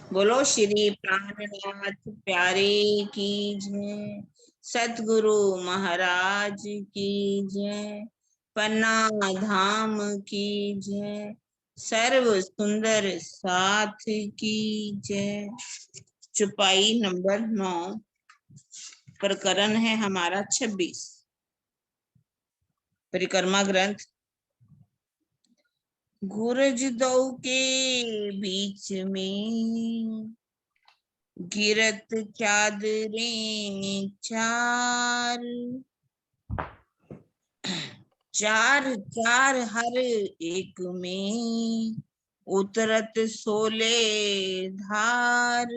बोलो श्री प्राणनाथ प्यारे की जय। सतगुरु महाराज की जय। पन्ना धाम की जय। सर्व सुंदर साथ की जय। चुपाई नंबर 9, प्रकरण है हमारा 26। परिक्रमा ग्रंथ। गुरज दो के बीच में गिरत चादरें चार, चार चार हर एक में उतरत सोले धार,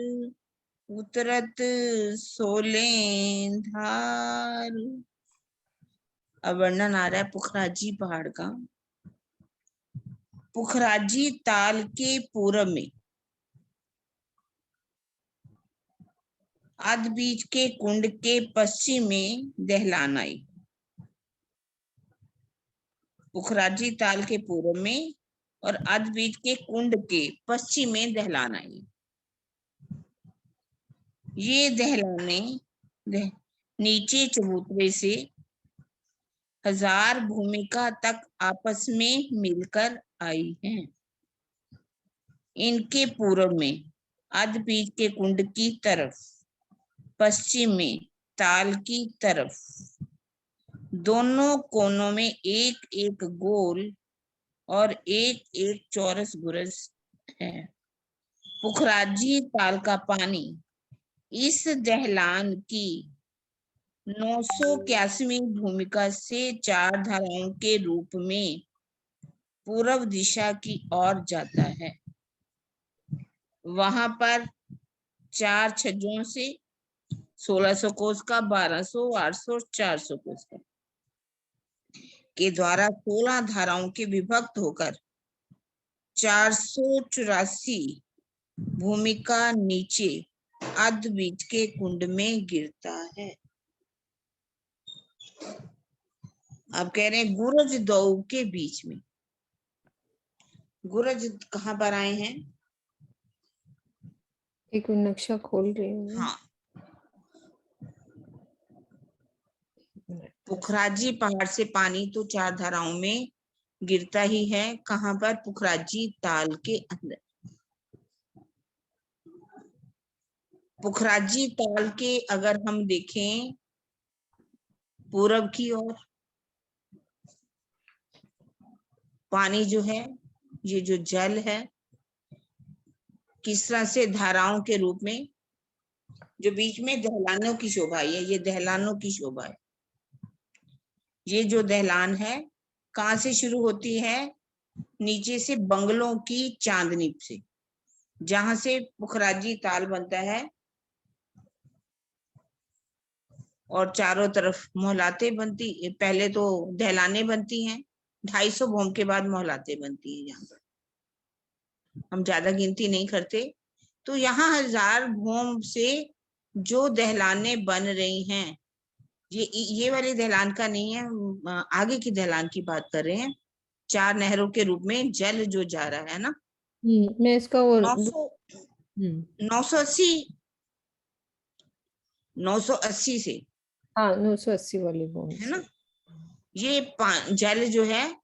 उतरत सोले धार। अब वर्णन आ रहा है पुखराजी पहाड़ का। पुखराजी ताल के पूरब में अध बीच के कुंड के पश्चिम में दहलान आई। पुखराजी ताल के पूर्व में और अध बीच के कुंड के पश्चिम में दहलान आई। ये दहलाने नीचे चबूतरे से 1000 भूमिका तक आपस में मिलकर आई हैं। इनके पूर्व में अध बीच के कुंड की तरफ, पश्चिम में ताल की तरफ, दोनों कोनों में एक एक गोल और एक एक चौरस गुरज है। पुखराजी ताल का पानी इस दहलान की 981वीं भूमिका से 4 धाराओं के रूप में पूर्व दिशा की ओर जाता है। वहां पर 4 छज्जों से 1600 कोस का, 1200, 800, 400 कोस का के द्वारा 16 धाराओं के विभक्त होकर 484 भूमिका नीचे अध बीच के कुंड में गिरता है। अब कह रहे हैं गुरज दो के बीच में। गुरज कहाँ पर आए हैं? एक नक्शा खोल रही हूँ। हाँ, पुखराजी पहाड़ से पानी तो 4 धाराओं में गिरता ही है। कहाँ पर? पुखराजी ताल के अंदर। पुखराजी ताल के अगर हम देखें पूरब की ओर, पानी जो है, ये जो जल है, किस तरह से धाराओं के रूप में, जो बीच में दहलानों की शोभा है, ये दहलानों की शोभा है। ये जो दहलान है कहाँ से शुरू होती है? नीचे से बंगलों की चांदनी से, जहां से पुखराजी ताल बनता है और चारों तरफ मोहलाते बनती। पहले तो दहलाने बनती हैं, 250 भूम के बाद मोहलाते बनती है। यहाँ पर हम ज्यादा गिनती नहीं करते। तो यहाँ 1000 भूम से जो दहलाने बन रही हैं, ये वाली दहलान का नहीं है, आगे की दहलान की बात कर रहे हैं। 4 नहरों के रूप में जल जो जा रहा है ना, मैं इसका वो 980 980 से, हाँ 980 वाली वो है ना। ये जल जो है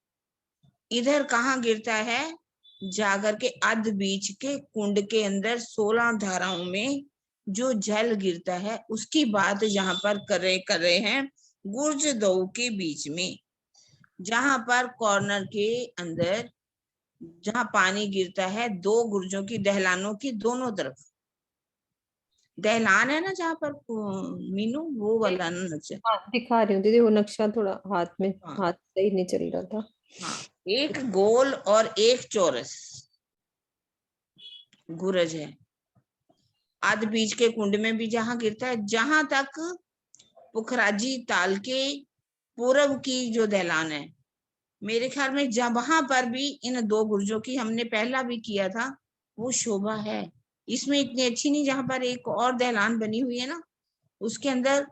इधर कहाँ गिरता है? जाकर के अध बीच के कुंड के अंदर 16 धाराओं में जो जल गिरता है उसकी बात यहाँ पर कर रहे हैं। गुर्ज दो के बीच में, जहां पर कॉर्नर के अंदर जहां पानी गिरता है, 2 गुर्जों की, दहलानों की दोनों तरफ दहलान है ना, जहां पर मीनू वो वाला ना नक्शा। हाँ दिखा रही हूँ दीदी, वो नक्शा थोड़ा हाथ में, हाँ, हाथ सही नहीं चल रहा था। हाँ, एक गोल और एक चौरस गुरज है। आध बीच के कुंड में भी जहां गिरता है, जहां तक पुखराजी ताल के पूरब की जो दहलान है, मेरे ख्याल में वहां पर भी इन 2 गुर्जों की हमने पहला भी किया था, वो शोभा है। इसमें इतनी अच्छी नहीं, जहां पर एक और दहलान बनी हुई है ना, उसके अंदर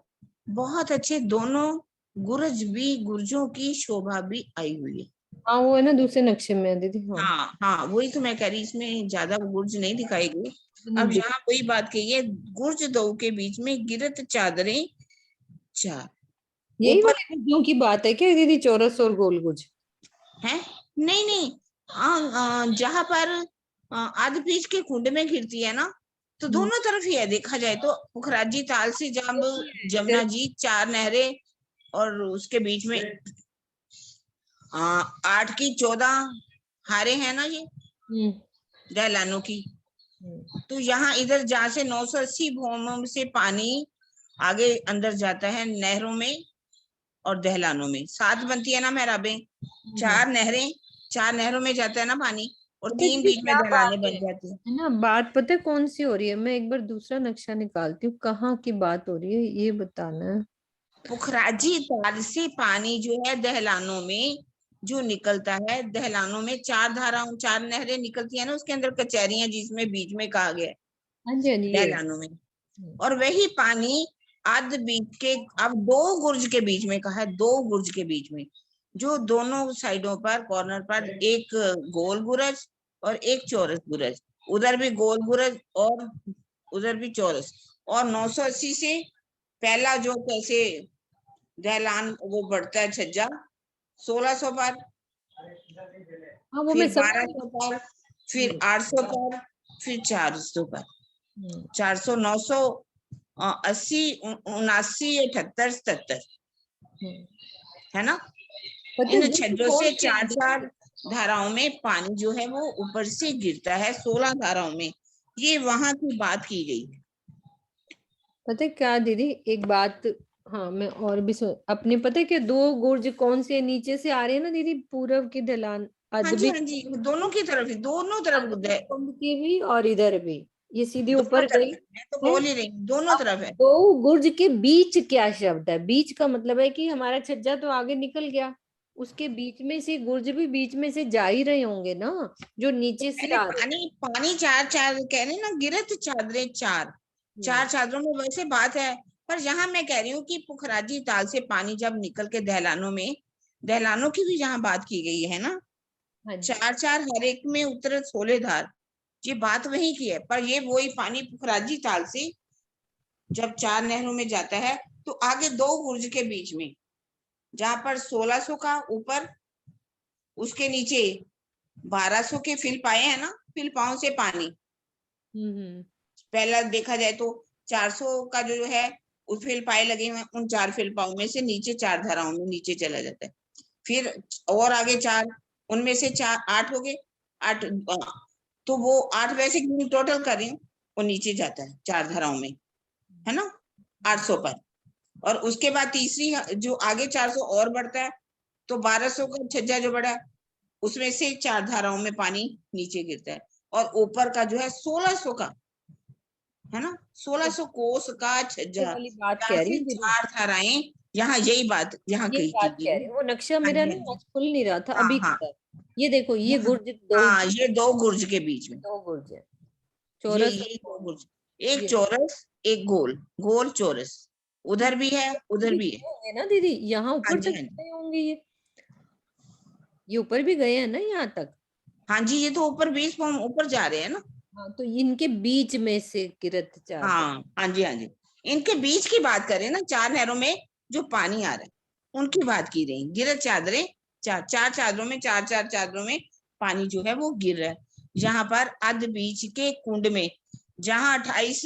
बहुत अच्छे दोनों गुर्ज भी, गुर्जों की शोभा भी आई हुई है। हाँ वो है ना दूसरे नक्शे में है दीदी। हाँ हाँ हाँ, वही तो मैं कह रही, इसमें ज्यादा गुर्ज नहीं दिखाई गई, अब यहाँ वही बात कही है, गुर्ज दो के बीच में गिरत चादरें चार। यही ऊपर वाले गुर्जों की बात है क्या दीदी, चौरस और गोल गुर्ज? है, नहीं नहीं, जहां पर आदि बीच के कुंड में गिरती है ना, तो दोनों तरफ ही है। देखा जाए तो पुखराजी ताल से जब जमुना जी, चार नहरें, और उसके बीच में 8 की 14 हारे हैं ना ये दहलानों की। तो यहाँ इधर जहाँ से 980 भूमों से पानी आगे अंदर जाता है नहरों में और दहलानों में, 7 बनती है ना महराबें, 4 नहरें, 4 नहरों में जाता है ना पानी, और 3 दीदी बीच में क्या दहलाने बात बन जाती है। है ना, बात पता है कौन सी हो रही है? मैं एक बार दूसरा नक्शा निकालती हूँ, कहाँ की बात हो रही है ये बताना है। पुखराजी ताल से पानी जो है दहलानों में जो निकलता है, दहलानों में 4 धाराओं, 4 नहरें निकलती है ना, उसके अंदर कचहरियां जिसमें बीच में कहा गया है हाँ जी हाँ जी, ये दहलानों में। और वही पानी आध बीच के, अब 2 गुर्ज के बीच में कहा है, 2 गुर्ज के बीच में, जो दोनों साइडों पर कॉर्नर पर एक गोल गुरज और एक चौरस गुरज, उधर भी गोल गुरज और उधर भी चौरस, और 980 से पहला जो कैसे दहलान वो बढ़ता है छज्जा 1600 पर, हाँ वो मैं फिर समझ 1200 पर, फिर 800 पर, फिर 400 पर, 400, 900, 80, 79, 78, 77, है ना। पता है इन गुर्ज छज्जों कौन से सी है 4 धाराओं में पानी जो है वो ऊपर से गिरता है, 16 धाराओं में। ये वहां की बात की गई है। पता है क्या दीदी, एक बात, हाँ मैं और भी सुन अपने, पता है क्या, 2 गुर्ज कौन से नीचे से आ रहे हैं ना दीदी, पूरब की ढलान, हाँ जी, अदबी हाँ जी, दोनों की तरफ ही, दोनों तरफ कुंड की भी और इधर भी, ये सीधी दोनों ऊपर तरफ गई है, मैं तो है। बोल ही रही हूँ, दोनों अब तरफ है। 2 गुर्ज के बीच क्या शब्द है? बीच का मतलब है कि हमारा छज्जा तो आगे निकल गया, उसके बीच में से गुर्ज भी बीच में से जा ही रहे होंगे ना, जो नीचे से मैंने आ रहे पानी पानी 4 4 कह रहे ना, गिरत चादरें चार, हैं। 4 चादरों में वैसे बात है। पर यहाँ मैं कह रही हूँ कि पुखराजी ताल से पानी जब निकल के दहलानों में, दहलानों की भी जहाँ बात की गई है ना, हाँ जी 4 4 हर एक में उतरे 16 धार, ये बात वही की है। पर ये वही पानी पुखराजी ताल से जब 4 नहरों में जाता है, तो आगे 2 गुर्ज के बीच में, जहां पर 1600 का ऊपर, उसके नीचे 1200 के फिल पाए हैं ना, फिल पाओ से पानी हम्म पहला देखा जाए तो 400 का जो है, उस फिल पाए लगे हुए हैं, उन 4 फिल पाओ में से नीचे 4 धाराओं में नीचे चला जाता है। फिर और आगे 4, उनमें से 4 8 हो गए, 8, तो वो 8 वैसे टोटल कर रही हूँ, वो नीचे जाता है 4 धाराओं में, है ना, 800 पर। और उसके बाद तीसरी जो आगे 400 और बढ़ता है, तो 1200 का छज्जा जो बड़ा है, उसमें से 4 धाराओं में पानी नीचे गिरता है। और ऊपर का जो है 1600 का, है ना, 1600 कोस का ये छज्जा, वाली बात जहाँ कह रही से हूँ दीदी, 4 धाराएं, यहाँ यही बात यहाँ ये कही बात थी। कह रही हूँ, वो नक्शा हाँ मेरा जी, ना हाँ जी, आज खुल नहीं रहा था, हाँ अभी हाँ, खुला। ये देखो, ये यहाँ, गुर्ज दो, हाँ, ये 2 गुर्ज के बीच में, 2 गुर्ज है, ये चौरस ये 2 गुर्ज, एक ये चौरस, एक गोल, गोल चौरस, उधर भी है, उधर भी भी है। गए होंगे ना दीदी, यहाँ हाँ ऊपर जी, तक हाँ जी, गए होंगे ये ऊपर भी गए हैं ना यहाँ तक। हाँ जी, ये तो ऊपर 20 फॉर्म ऊपर जा रहे हैं ना। हाँ तो इनके बीच में से किरत चादर। हाँ, हाँ जी, हाँ जी, इनके बीच की बात करें ना, 4 नहरों में जो पानी आ रहा है, उनकी बात की रही, गिरत चादरें 4, 4 चादरों में, 4 4 चादरों में पानी जो है वो गिर रहा है। यहाँ पर अध बीच के कुंड में, जहाँ 28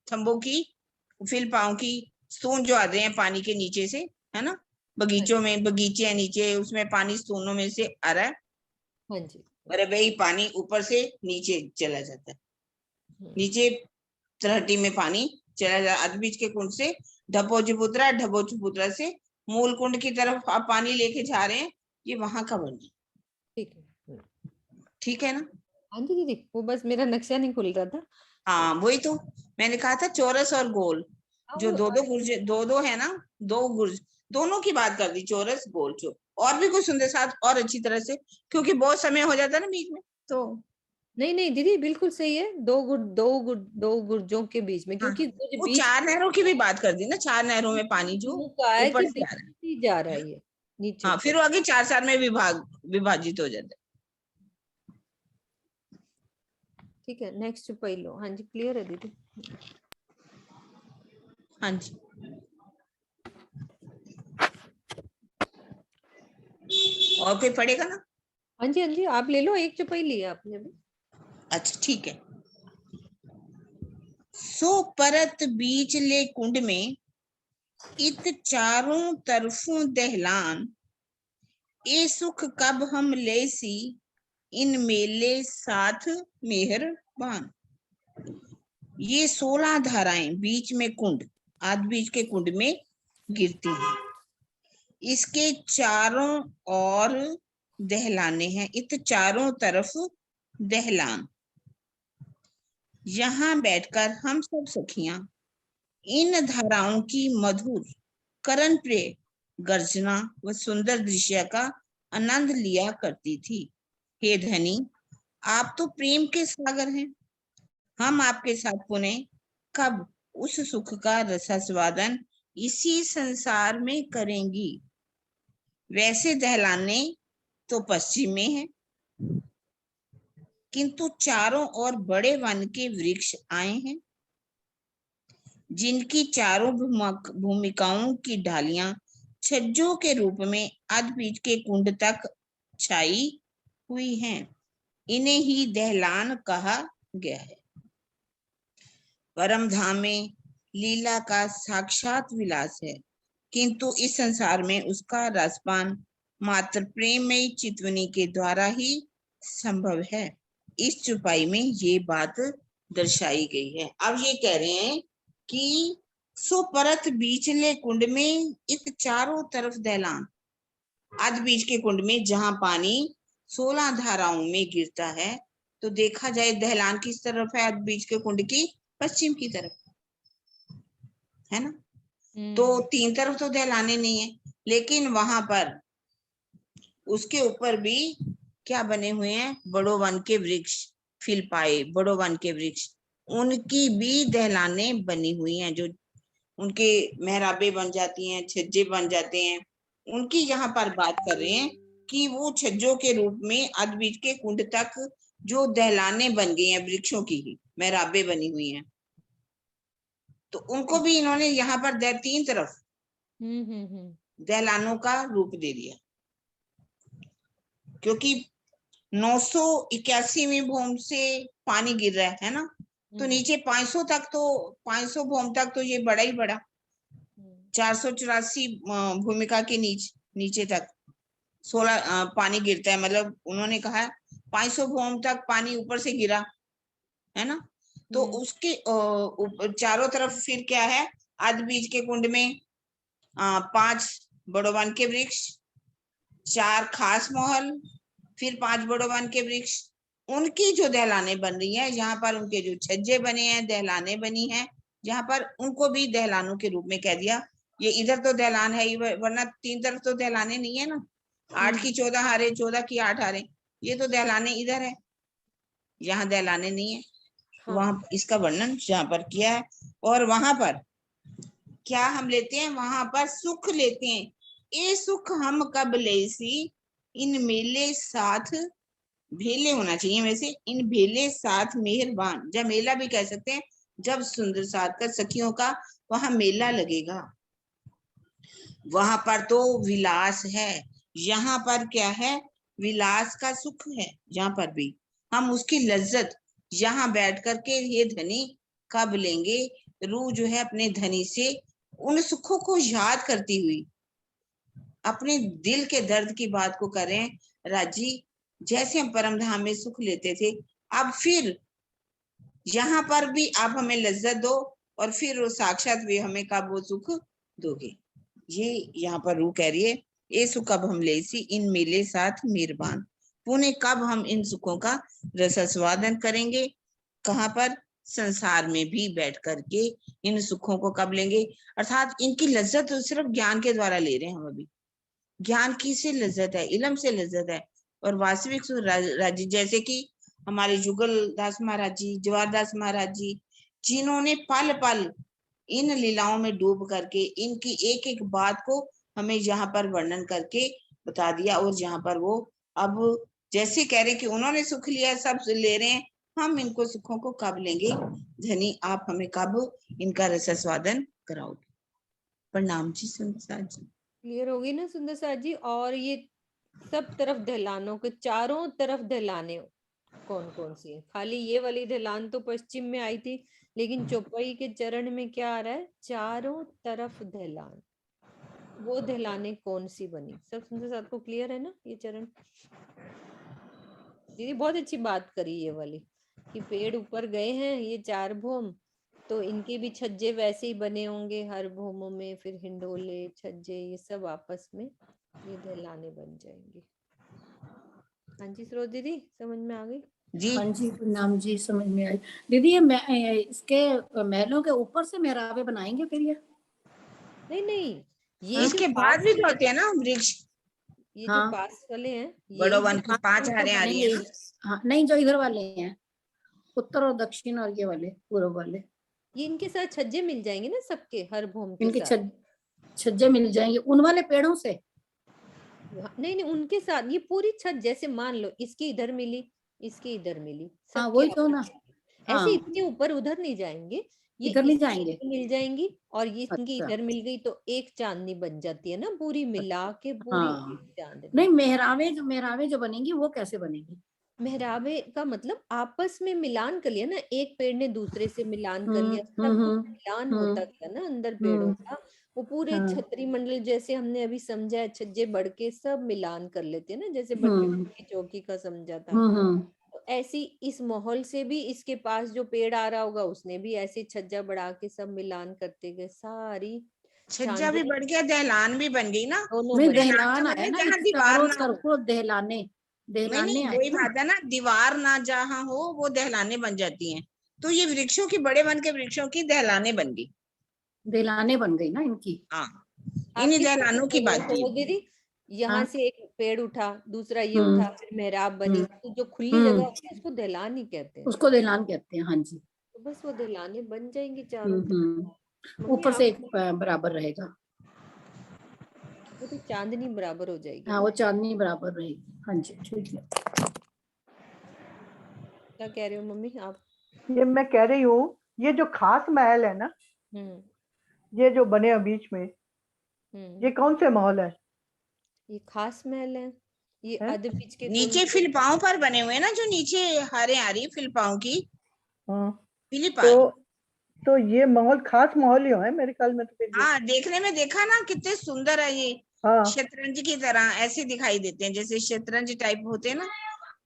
थंबों की फिल पाओ की स्तून जो आ रहे हैं पानी के नीचे से, है ना, हाँ बगीचों में, बगीचे हैं नीचे, उसमें पानी स्तूनों में से आ रहा है, हाँ जी। और वही पानी ऊपर से नीचे चला जाता है। हम्म, नीचे तलहटी में पानी चला जाता है, बीच के कुंड से ढबो चबूतरा, ढबो चबूतरा से मूल कुंड की तरफ आप पानी लेके जा रहे हैं, ये वहां का वर्णन। ठीक है। ठीक है ना। हाँ जी दीदी, वो बस मेरा नक्शा नहीं खुल रहा था। हाँ वही तो मैंने कहा था, चौरस और गोल, हाँ जो दो दो गुर्ज, दो दो है ना, 2 गुर्ज, दोनों की बात कर दी, चौरस गोल चो, और भी कुछ सुंदर साथ और अच्छी तरह से, क्योंकि बहुत समय हो जाता है ना बीच में, तो नहीं नहीं दीदी, बिल्कुल सही है, 2 गुर्जों के बीच में, हाँ, क्योंकि गुर्ज वो बीच 4 नहरों की भी बात कर दी ना, 4 नहरों में पानी जो मुंह का है ऊपर कि से बीच आ रहा में से ही जा रहा है। है ये नीचे हाँ, को। फिर वो आगे 4 4 में विभाजित हो जाता है। ठीक है, नेक्स्ट पहलू। हाँ जी, क्लियर है दीदी? हाँ जी, और कोई पढ़ेगा ना? हाँ जी, हाँ जी, आप ले लो, एक चौपाई ली है आपने भी। अच्छा ठीक है। सो परत बीच ले कुंड में, इत चारों तरफों दहलान, ए सुख कब हम ले सी, इन मेले साथ मेहरबान। ये 16 धाराएं बीच में कुंड, आध बीच के कुंड में गिरती हैं। इसके चारों ओर दहलाने हैं, इत चारों तरफ दहलान। यहाँ बैठकर हम सब सखियां इन धाराओं की मधुर करण प्रिय गर्जना व सुंदर दृश्य का आनंद लिया करती थी। हे धनी, आप तो प्रेम के सागर हैं, हम आपके साथ पुनः कब उस सुख का रसास्वादन इसी संसार में करेंगी। वैसे दहलाने तो पश्चिम में है, किंतु चारों ओर बड़े वन के वृक्ष आए हैं, जिनकी चारों भूमिकाओं की ढालियां छज्जों के रूप में आध बीच के कुंड तक छाई हुई हैं। इन्हें ही दहलान कहा गया है। परम धाम में लीला का साक्षात विलास है, किंतु इस संसार में उसका रसपान मात्र प्रेममयी चितवनी के द्वारा ही संभव है। इस चौपाई में ये बात दर्शाई गई है। अब ये कह रहे हैं कि सो परत बीचले कुंड में इत चारों तरफ दहलान, आध बीच के कुंड में जहां पानी 16 धाराओं में गिरता है, तो देखा जाए दहलान किस तरफ है? आध बीच के कुंड की पश्चिम की तरफ, है ना? तो 3 तरफ तो दहलाने नहीं है, लेकिन वहां पर उसके ऊपर भी क्या बने हुए हैं? बड़ो वन के वृक्ष, फिलपाए बड़ो वन के वृक्ष, उनकी भी दहलाने बनी हुई हैं, जो उनके मेहराबे बन जाती हैं, छज्जे बन जाते हैं। उनकी यहाँ पर बात कर रहे हैं कि वो छज्जों के रूप में आध बीच के कुंड तक जो दहलाने बन गई हैं, वृक्षों की ही मेहराबे बनी हुई हैं, तो उनको भी इन्होंने यहाँ पर 3 तरफ दहलानों का रूप दे दिया, क्योंकि 981वीं भूम से पानी गिर रहा है ना, तो नीचे 500 तक, तो 500 भूम तक तो ये बड़ा ही बड़ा, 484 भूमिका के नीचे तक 16 पानी गिरता है। मतलब उन्होंने कहा 500 भूम तक पानी ऊपर से गिरा है ना, तो उसके चारों तरफ फिर क्या है? आध बीच के कुंड में 5 बड़ो वन के वृक्ष, 4 खास महल, फिर 5 बड़ो वन के वृक्ष, उनकी जो दहलाने बन रही है, यहाँ पर उनके जो छज्जे बने हैं, दहलाने बनी हैं, जहाँ पर उनको भी दहलानों के रूप में कह दिया। ये इधर तो दहलान है ही, वरना 3 तरफ तो दहलाने नहीं है ना, 8 की 14 हारे, 14 की 8 हारे, ये तो दहलाने इधर है, यहाँ दहलाने नहीं है। हाँ। वहां इसका वर्णन यहाँ पर किया है। और वहां पर क्या हम लेते हैं? वहां पर सुख लेते हैं। ये सुख हम कब ले सी, इन मेले साथ भेले होना चाहिए, वैसे इन भेले साथ मेहरबान, जब मेला भी कह सकते हैं, जब सुंदर साथ का सखियों का वहां मेला लगेगा, वहां पर तो विलास है। यहाँ पर क्या है? विलास का सुख है। यहाँ पर भी हम उसकी लज्जत यहाँ बैठ करके ये धनी कब लेंगे? रूह जो है अपने धनी से उन सुखों को याद करती हुई अपने दिल के दर्द की बात को करें, राजी जैसे हम परम धाम में सुख लेते थे, अब फिर यहाँ पर भी आप हमें लज्जत दो, और फिर वो साक्षात भी हमें कब वो सुख दोगे। ये यहाँ पर रूह कह रही है, ये सुख कब हम ले सी, इन मेले साथ मेहरबान, पुणे कब हम इन सुखों का रसास्वादन करेंगे? कहाँ पर? संसार में भी बैठ करके इन सुखों को कब लेंगे? अर्थात इनकी लज्जत तो सिर्फ ज्ञान के द्वारा ले रहे हैं हम अभी। ज्ञान की से लज्जत है, इल्म से लज्जत है, और वास्तविक सुख राजी, जैसे कि हमारे जुगल दास महाराज जी, जवाहर दास महाराज जी, जिन्होंने पल पल इन लीलाओं में डूब करके इनकी एक एक बात को हमें यहाँ पर वर्णन करके बता दिया। और यहाँ पर वो अब जैसे कह रहे कि उन्होंने सुख लिया, सब ले रहे हैं, हम इनको सुखों को कब लेंगे? धनी आप हमें कब इनका रसास्वादन कराओगे? प्रणाम जी सुंदर जी। क्लियर होगी ना सुंदर साथ जी? और ये सब तरफ ढलानों के चारों तरफ ढलाने कौन कौन सी है? खाली ये वाली ढलान तो पश्चिम में आई थी, लेकिन चौपाई के चरण में क्या आ रहा है? चारों तरफ ढलान। वो ढलाने कौन सी बनी? सब सुंदर साथ को क्लियर है ना ये चरण? दीदी बहुत अच्छी बात करी ये वाली, कि पेड़ ऊपर गए हैं ये चार भौम, तो इनके भी छज्जे वैसे ही बने होंगे हर भौमों में, फिर हिंडोले छज्जे ये सब आपस में ये ढलाने बन जाएंगे। हाँ जी सरोज दीदी समझ में आ गई? जी हाँ जी प्रणाम जी, समझ में आई दीदी। ये इसके महलों के ऊपर से मेहराबे बनाएंगे फिर ये? नहीं नहीं, ये जो इसके बाद पास भी तो होते हैं ना वृक्ष, ये जो हाँ पास वाले हैं बड़ो यही वन तो की 5 हारें आ रही है ना। हाँ नहीं, जो इधर वाले हैं, उत्तर और दक्षिण और ये वाले पूर्व वाले, ये इनके साथ छज्जे मिल जाएंगे ना सबके, हर भौम के इनके साथ। छज्जे मिल जाएंगे उन वाले पेड़ों से। नहीं नहीं, उनके साथ ये पूरी छत, जैसे मान लो इसकी इधर मिली, इसकी इधर मिली, हाँ सबके वही तो आपस ना। में। ऐसे हाँ इतने ऊपर उधर नहीं जाएंगे, ये इधर नहीं इसकी जाएंगे। इधर मिल जाएंगी और ये इनकी अच्छा इधर मिल गई, तो एक चांदनी बन जाती है ना, पूरी मिला के पूरी हाँ। एक चांदनी। नहीं, मेहराबे जो बनेंगी वो कैसे बनेगी? मेहराबे का मतलब आपस में मिलान कर लिया ना, एक पेड़ ने दूसरे से मिलान कर लिया, सब कुछ मिलान होता गया ना अंदर पेड़ों का। वो पूरे हाँ छतरी मंडल जैसे हमने अभी समझा है, छज्जे बढ़ के सब मिलान कर लेते हैं ना, जैसे बट्टी की चौकी का समझा था। तो ऐसी इस माहौल से भी इसके पास जो पेड़ आ रहा होगा उसने भी ऐसे छज्जा बढ़ा के सब मिलान करते गए, सारी छज्जा भी चांदनी बढ़ गया, दहलान भी बन गई ना। दोनों में बन गई। दहलान दहलान तो आया बने ना, जहाँ इस दीवार चारों ना हो। तरफ को दहलाने नहीं दहलाने आए वही ना। बात है ना, दीवार ना जहाँ हो वो दहलाने बन जाती हैं। तो ये वृक्षों की, बड़े वन के वृक्षों की दहलाने बन गई। दहलाने बन गई ना इनकी। हाँ, आप इन किस दहलानों की बात की। दीदी, यहाँ हाँ से एक पेड़ उठा, दूसरा ये उठा, फिर मेहराब बनी, तो जो खुली जगह होती है उसको दहलान ही कहते हैं। उसको दहलान कहते हैं। हाँ जी। तो बस वो दहलाने बन जाएंगी चारों तरफ। मम्मी ऊपर से आप, एक बराबर रहेगा। वो तो चांदनी बराबर हो जाएगी हाँ ना। वो चांदनी बराबर रहेगी। हाँ जी ठीक है। क्या कह रहे हो मम्मी आप? ये मैं कह रही हूँ, ये जो खास महल है ना, ये जो बने हैं बीच में, ये कौन से महल है? ये खास महल है, ये हैं? अदबीज के नीचे कुंड। फिलपाओं पर बने हुए हैं ना, जो नीचे हारे आ रही फिलपाओं की, हाँ, फिलिप आ तो रही। तो ये महल खास महल ही है मेरे ख्याल में तो फिर ये। हाँ, देखने में देखा ना कितने सुंदर है ये, हाँ शतरंज की तरह ऐसे दिखाई देते हैं, जैसे शतरंज टाइप होते हैं ना,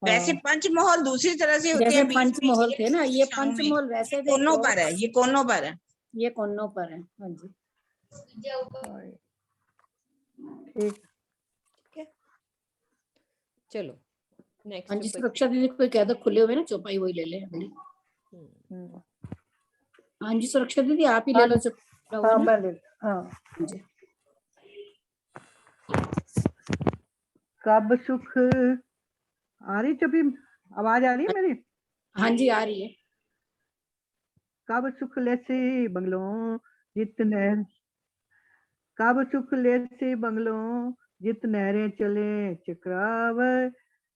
वैसे हाँ पंचमहल दूसरी तरह से होते जैसे हैं, बीच में पंचमहल थे ना, ये दिशाओं में। पंचमहल वैसे थे कोनों पर है, ये कोनों पर है। ये कोनों पर है। हाँ जी हाँ, ठीक। ठीक है, चलो हाँ नेक्स्ट जी। ऊपर। सुरक्षा दीदी कोई कह दो खुले हुए ना, चौपाई वही ले ले अगली। हम्म, हाँ जी सुरक्षा दीदी आप ही ले हाँ लो चौपाई हाँ ना। मैं ले। हाँ, हाँ जी। कब सुख आ रही, जब आवाज आ रही है मेरी? हाँ जी आ रही है। कब सुख लेसी बंगलों जितने, कब सुख लेसी बंगलों जित नहरें चले चक्रावे,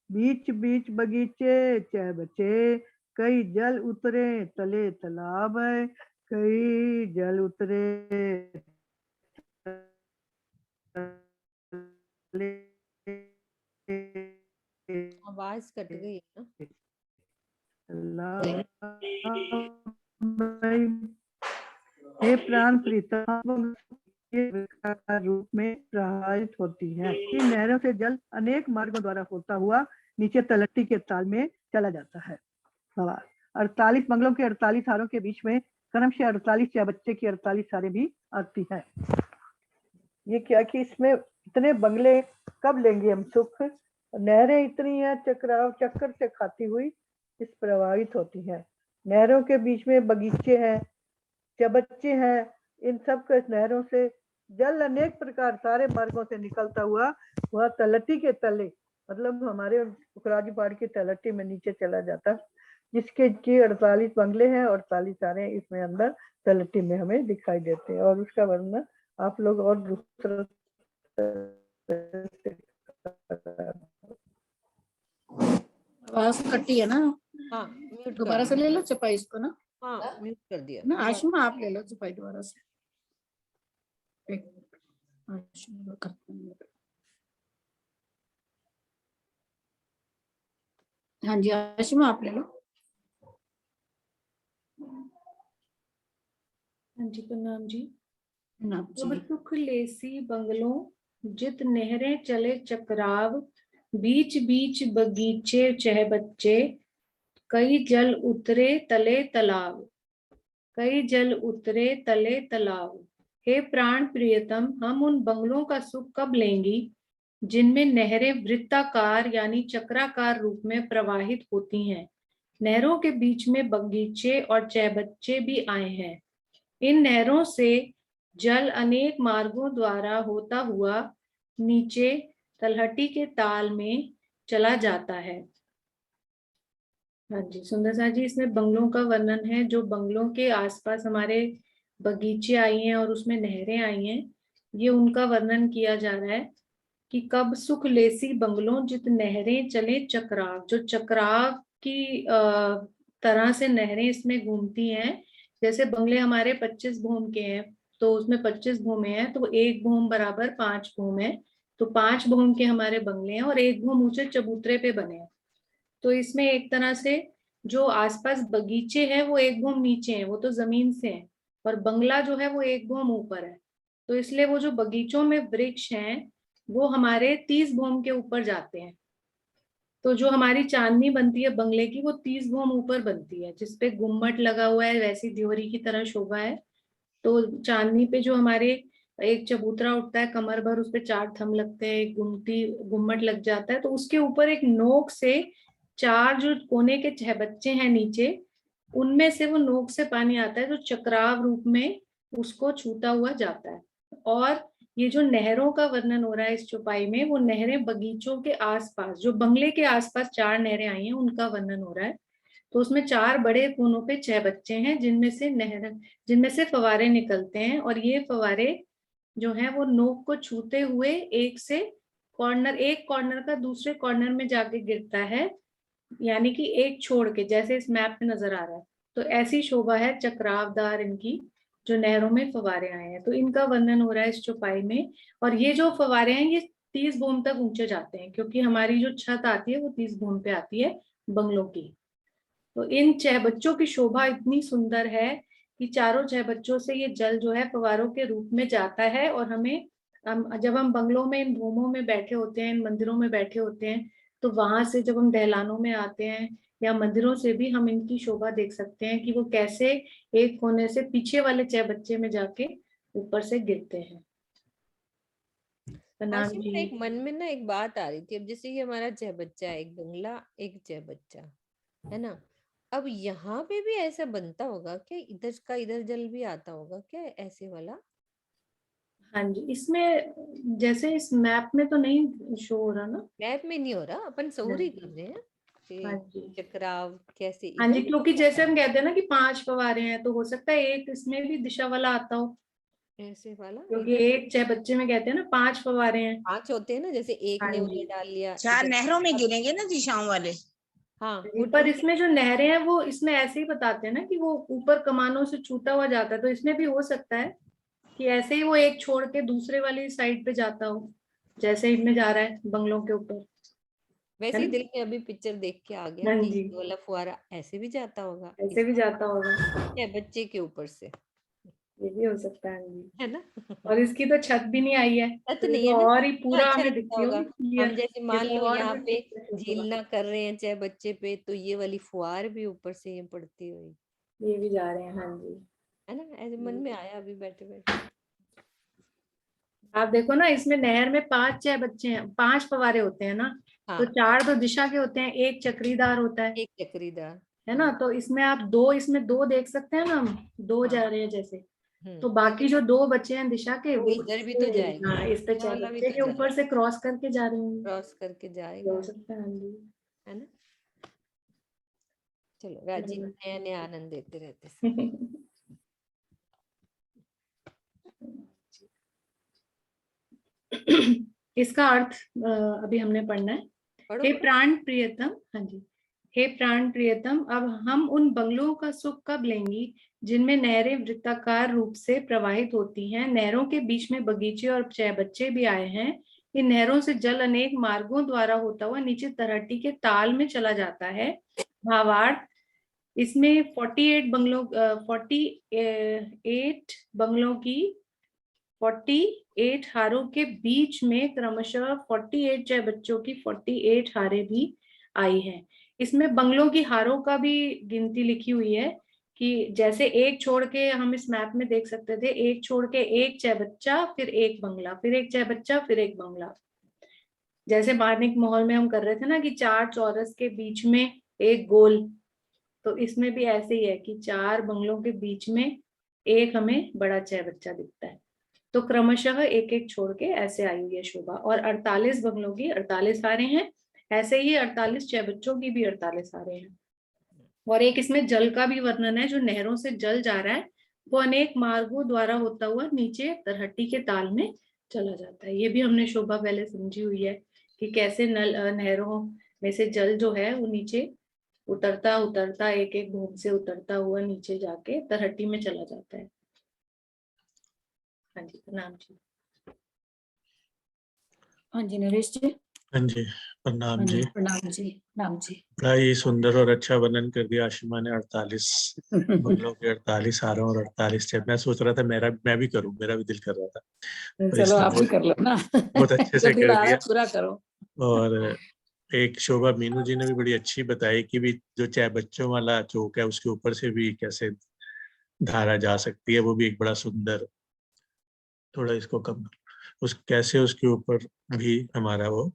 बीच बीच बगीचे चाहे बचे, कई जल उतरे तले तालाब, कई जल उतरे तले आवाज कट गई है ना। हे प्राण प्रीतम, के रूप में प्रवाहित होती है। इन नहरों से जल अनेक मार्गों द्वारा होता हुआ नीचे तलहटी के ताल में चला जाता है। 48 मंगलों के 48 हारों के बीच में क्रम से 48 या बच्चे की 48 हारें भी आती है। ये क्या कि इसमें इतने बंगले कब लेंगे हम सुख? नहरें इतनी है, चक्राव चक्कर से खाती हुई इस प्रवाहित होती है। नहरों के बीच में बगीचे हैं, चबच्चे हैं, इन सब के नहरों से जल अनेक प्रकार सारे मार्गों से निकलता हुआ वह तलहटी के तले, मतलब हमारे पुखराजी पहाड़ की तलहटी में नीचे चला जाता, जिसके की 48 बंगले हैं और 48 सारे इसमें अंदर तलहटी में हमें दिखाई देते हैं। और उसका वर्णन आप लोग और दूसरा आवाज कटी है ना। हाँ म्यूट कर दोबारा से दिया। ले लो चपाई इसको ना। हाँ म्यूट कर दिया ना आशुमा आप ले लो चपाई दोबारा से। एक मिनट, आशुमा करते हैं। हाँ जी आशुमा आप ले लो। हाँ जी प्रणाम जी। ना अब जी सुख लेसी बंगलों जित नहरें चले चक्राव, बीच बीच बगीचे चह बच्चे, कई जल उतरे तले तालाब, कई जल उतरे तले तालाब। हे प्राण प्रियतम, हम उन बंगलों का सुख कब लेंगी जिनमें नहरें वृत्ताकार यानी चक्राकार रूप में प्रवाहित होती हैं। नहरों के बीच में बगीचे और चहबच्चे भी आए हैं। इन नहरों से जल अनेक मार्गों द्वारा होता हुआ नीचे तलहटी के ताल में चला जाता है। हाँ जी सुंदर सा जी, इसमें बंगलों का वर्णन है। जो बंगलों के आसपास हमारे बगीचे आई हैं और उसमें नहरें आई हैं, ये उनका वर्णन किया जा रहा है कि कब सुख लेसी बंगलों जित नहरें चले चक्राव। जो चक्राव की तरह से नहरें इसमें घूमती हैं। जैसे बंगले हमारे 25 भूम के हैं, तो उसमें 25 भूमे हैं, तो एक भूम बराबर 5 भूम है। तो 5 भूम के हमारे बंगले हैं और एक भूम ऊंचे चबूतरे पे बने हैं। तो इसमें एक तरह से जो आसपास बगीचे हैं वो एक भूम नीचे हैं, वो तो जमीन से हैं, और बंगला जो है वो एक भूम ऊपर है। तो इसलिए वो जो बगीचों में वृक्ष हैं वो हमारे 30 भूम के ऊपर जाते हैं। तो जो हमारी चांदनी बनती है बंगले की, वो 30 भूम ऊपर बनती है, जिसपे गुम्मट लगा हुआ है, वैसी दियोरी की तरह शोभा है। तो चांदनी पे जो हमारे एक चबूतरा उठता है कमर भर, उस पे 4 थंब लगते हैं, एक गुम्मट लग जाता है, तो उसके ऊपर एक नोक से 4 जो कोने के चहबच्चे हैं नीचे, उनमें से वो नोक से पानी आता है, जो चक्राव रूप में उसको छूता हुआ जाता है। और ये जो नहरों का वर्णन हो रहा है इस चौपाई में, वो नहरें बगीचों के आसपास, जो बंगले के आसपास 4 नहरें आई हैं, उनका वर्णन हो रहा है। तो उसमें 4 बड़े कोनों पे चहबच्चे हैं, जिनमें से फवारे निकलते हैं, और ये फवारे जो हैं वो नोक को छूते हुए एक कॉर्नर का दूसरे कॉर्नर में जाके गिरता है, यानी कि एक छोड़ के, जैसे इस मैप में नजर आ रहा है। तो ऐसी शोभा है चक्रावदार इनकी, जो नहरों में फवारे आए हैं। तो इनका वर्णन हो रहा है इस चौपाई में। और ये जो फवारे हैं ये 30 भूम तक ऊंचे जाते हैं, क्योंकि हमारी जो छत आती है वो 30 भूम पे आती है बंगलों की। तो इन चहबच्चों की शोभा इतनी सुंदर है कि चारों चहबच्चों से ये जल जो है फवारों के रूप में जाता है, और जब हम बंगलों में इन भूमों में बैठे होते हैं, इन मंदिरों में बैठे होते हैं, तो वहां से जब हम दहलानों में आते हैं या मंदिरों से भी हम इनकी शोभा देख सकते हैं कि वो कैसे एक कोने से पीछे वाले चहबच्चे में जाके ऊपर से गिरते हैं। प्रणाम आशिमा, जी। एक मन में ना एक बात आ रही थी। अब जैसे ये हमारा चहबच्चा है, एक बंगला एक चहबच्चा है ना, अब यहाँ पे भी ऐसा बनता होगा क्या? इधर का इधर जल भी आता होगा क्या ऐसे वाला? हाँ जी, इसमें जैसे इस मैप में तो नहीं शो हो रहा ना। मैप में नहीं हो रहा, अपन सौरी कर रहे हैं हाँ कि जी, चक्राव कैसे हाँ इधर जी, भी क्योंकि हो जैसे सकता हम कहते हैं ना कि 5 फवारे हैं, तो हो सकता है एक इसमें भी दिशा वाला आता हो, है ऐसे वाला क्योंकि इधर। एक चहबच्चे में कहते हैं ना 5 फवारे हैं। 5 होते हैं ना, जैसे एक हाँ ने जी, उधर डाल लिया 4 इधर। नहरों में अब गिरेंगे ना दिशाओं वाले। हाँ जी, पर उनके इसमें जो नहरें हैं वो इसमें ऐसे ही बताते हैं ना कि वो ऊपर कमानों से छूता हुआ जाता है, तो इसमें भी हो सकता है कि ऐसे ही वो एक छोड़ के दूसरे वाली साइड पे जाता हो, जैसे इनमें जा रहा है बंगलों के ऊपर, वैसे है ही ना। दिल में अभी पिक्चर देख के आ गया हाँ कि जी, ये वाला फुहारा ऐसे भी जाता होगा ऐसे इस भी जाता होगा, बच्चे के ऊपर से, ये भी हो सकता है जी। है ना। और इसकी तो छत भी नहीं आई है, छत तो ये नहीं तो है ना, और ही कितना पूरा अच्छा हमें लगता दिखती होगा। होगी हम क्लियर। जैसे ये मान तो लो और यहाँ भी पे खूबसूरत होगा। झीलना कर रहे हैं चाहे बच्चे पे, तो ये वाली फुहार भी ऊपर से ये पड़ती हुई, ये भी जा रहे हैं, हाँ जी। है ना, ऐसे मन में आया अभी बैठे बैठे। आप देखो ना, इसमें नहर में 5 चहबच्चे हैं, 5 फवारे होते हैं ना, तो हाँ 4 तो दिशा के होते हैं, एक चक्रीदार होता एक चक्रीदार। है ना। तो इसमें आप दो, इसमें 2 देख सकते हैं ना, हम 2 हाँ जा रहे हैं जैसे। तो बाकी जो 2 बचे हैं दिशा के, वो वो इधर भी तो जाएगा, हाँ इस पे ये वाला भी चहबच्चे तो के जाएगा, ऊपर से क्रॉस करके जा रहे हैं, क्रॉस करके ये हो जाएगा, सकता है, हाँ जी। है ना। चलो राजी, नया नया आनंद देते रहते सब। इसका अर्थ अभी हमने पढ़ना है। पढ़ो हे पढ़ो। प्राण प्रियतम, हाँ जी, हे प्राण प्रियतम, अब हम उन बंगलों का सुख कब लेंगी जिनमें नहरें वृत्ताकार रूप से प्रवाहित होती हैं। नहरों के बीच में बगीचे और चहबच्चे भी आए हैं। इन नहरों से जल अनेक मार्गों द्वारा होता हुआ नीचे तरहटी के ताल में चला जाता है। भावार्थ, इसमें 48 बंगलों की 48 हारों के बीच में क्रमशः 48 चहबच्चों की 48 हारें भी आई हैं। इसमें बंगलों की हारों का भी गिनती लिखी हुई है कि जैसे एक छोड़ के हम इस मैप में देख सकते थे, एक छोड़ के एक चहबच्चा, फिर एक बंगला, फिर एक चहबच्चा, फिर एक बंगला। जैसे मार्निक महल में हम कर रहे थे ना कि 4 चौरस के बीच में एक गोल, तो इसमें भी ऐसे ही है कि 4 बंगलों के बीच में एक हमें बड़ा चहबच्चा दिखता है। तो क्रमशः एक एक छोड़ के ऐसे आई हुई है शोभा। और 48 बंगलों की 48 हारें हैं, ऐसे ही 48 चहबच्चों की भी 48 हारें हैं। और एक इसमें जल का भी वर्णन है, जो नहरों से जल जा रहा है वो अनेक मार्गों द्वारा होता हुआ नीचे तरहटी के ताल में चला जाता है। ये भी हमने शोभा पहले समझी हुई है कि कैसे नहरों में से जल जो है वो नीचे उतरता उतरता एक एक भूम से उतरता हुआ नीचे जाके तरहटी में चला जाता है। हाँ जी, प्रणाम जी। हाँ जी नरेश जी। हाँ जी, प्रणाम हाँ जी। जी प्रणाम जी। प्रणाम जी। बड़ा ही सुंदर और अच्छा वर्णन कर दिया आशिमा ने। 48 बंगलों के 48 हारों और 48 चेप। मैं सोच रहा था मैं भी करूं, मेरा भी दिल कर रहा था, पर चलो इसने आप भी कर लो ना। बहुत अच्छे से जो दिल कर आ रहा है दिया। पूरा करो। और एक शोभा मीनू जी ने भी बड़ी अच्छी बताई कि भी जो चाहे बच्चों वाला चौक है उसके ऊपर से भी कैसे धारा जा सकती है, वो भी एक बड़ा सुंदर, थोड़ा इसको कम उस कैसे उसके ऊपर भी हमारा वो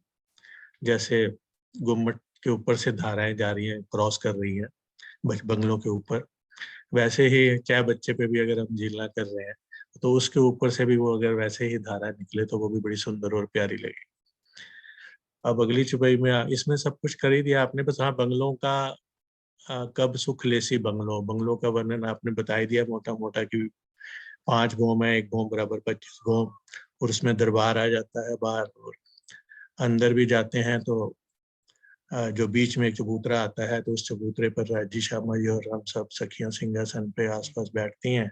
जैसे गुम्मट के ऊपर से धाराएं जा रही हैं, क्रॉस कर रही हैं बंगलों के ऊपर, वैसे ही चाहे बच्चे पे भी अगर हम झीलना कर रहे हैं तो उसके ऊपर से भी वो अगर वैसे ही धारा निकले तो वो भी बड़ी सुंदर और प्यारी लगेगी। अब अगली छुपाई में इसमें सब कुछ कर ही दिया आपने, बस हाँ बंगलों का कब सुख लेसी बंगलों का वर्णन आपने बता ही दिया मोटा मोटा कि 5 भोम है, एक भोम बराबर 25 भोम, और उसमें दरबार आ जाता है बाहर, और अंदर भी जाते हैं तो जो बीच में एक चबूतरा आता है तो उस चबूतरे पर राजी शामई और हम सब सखियां सिंहासन पे आसपास बैठती हैं,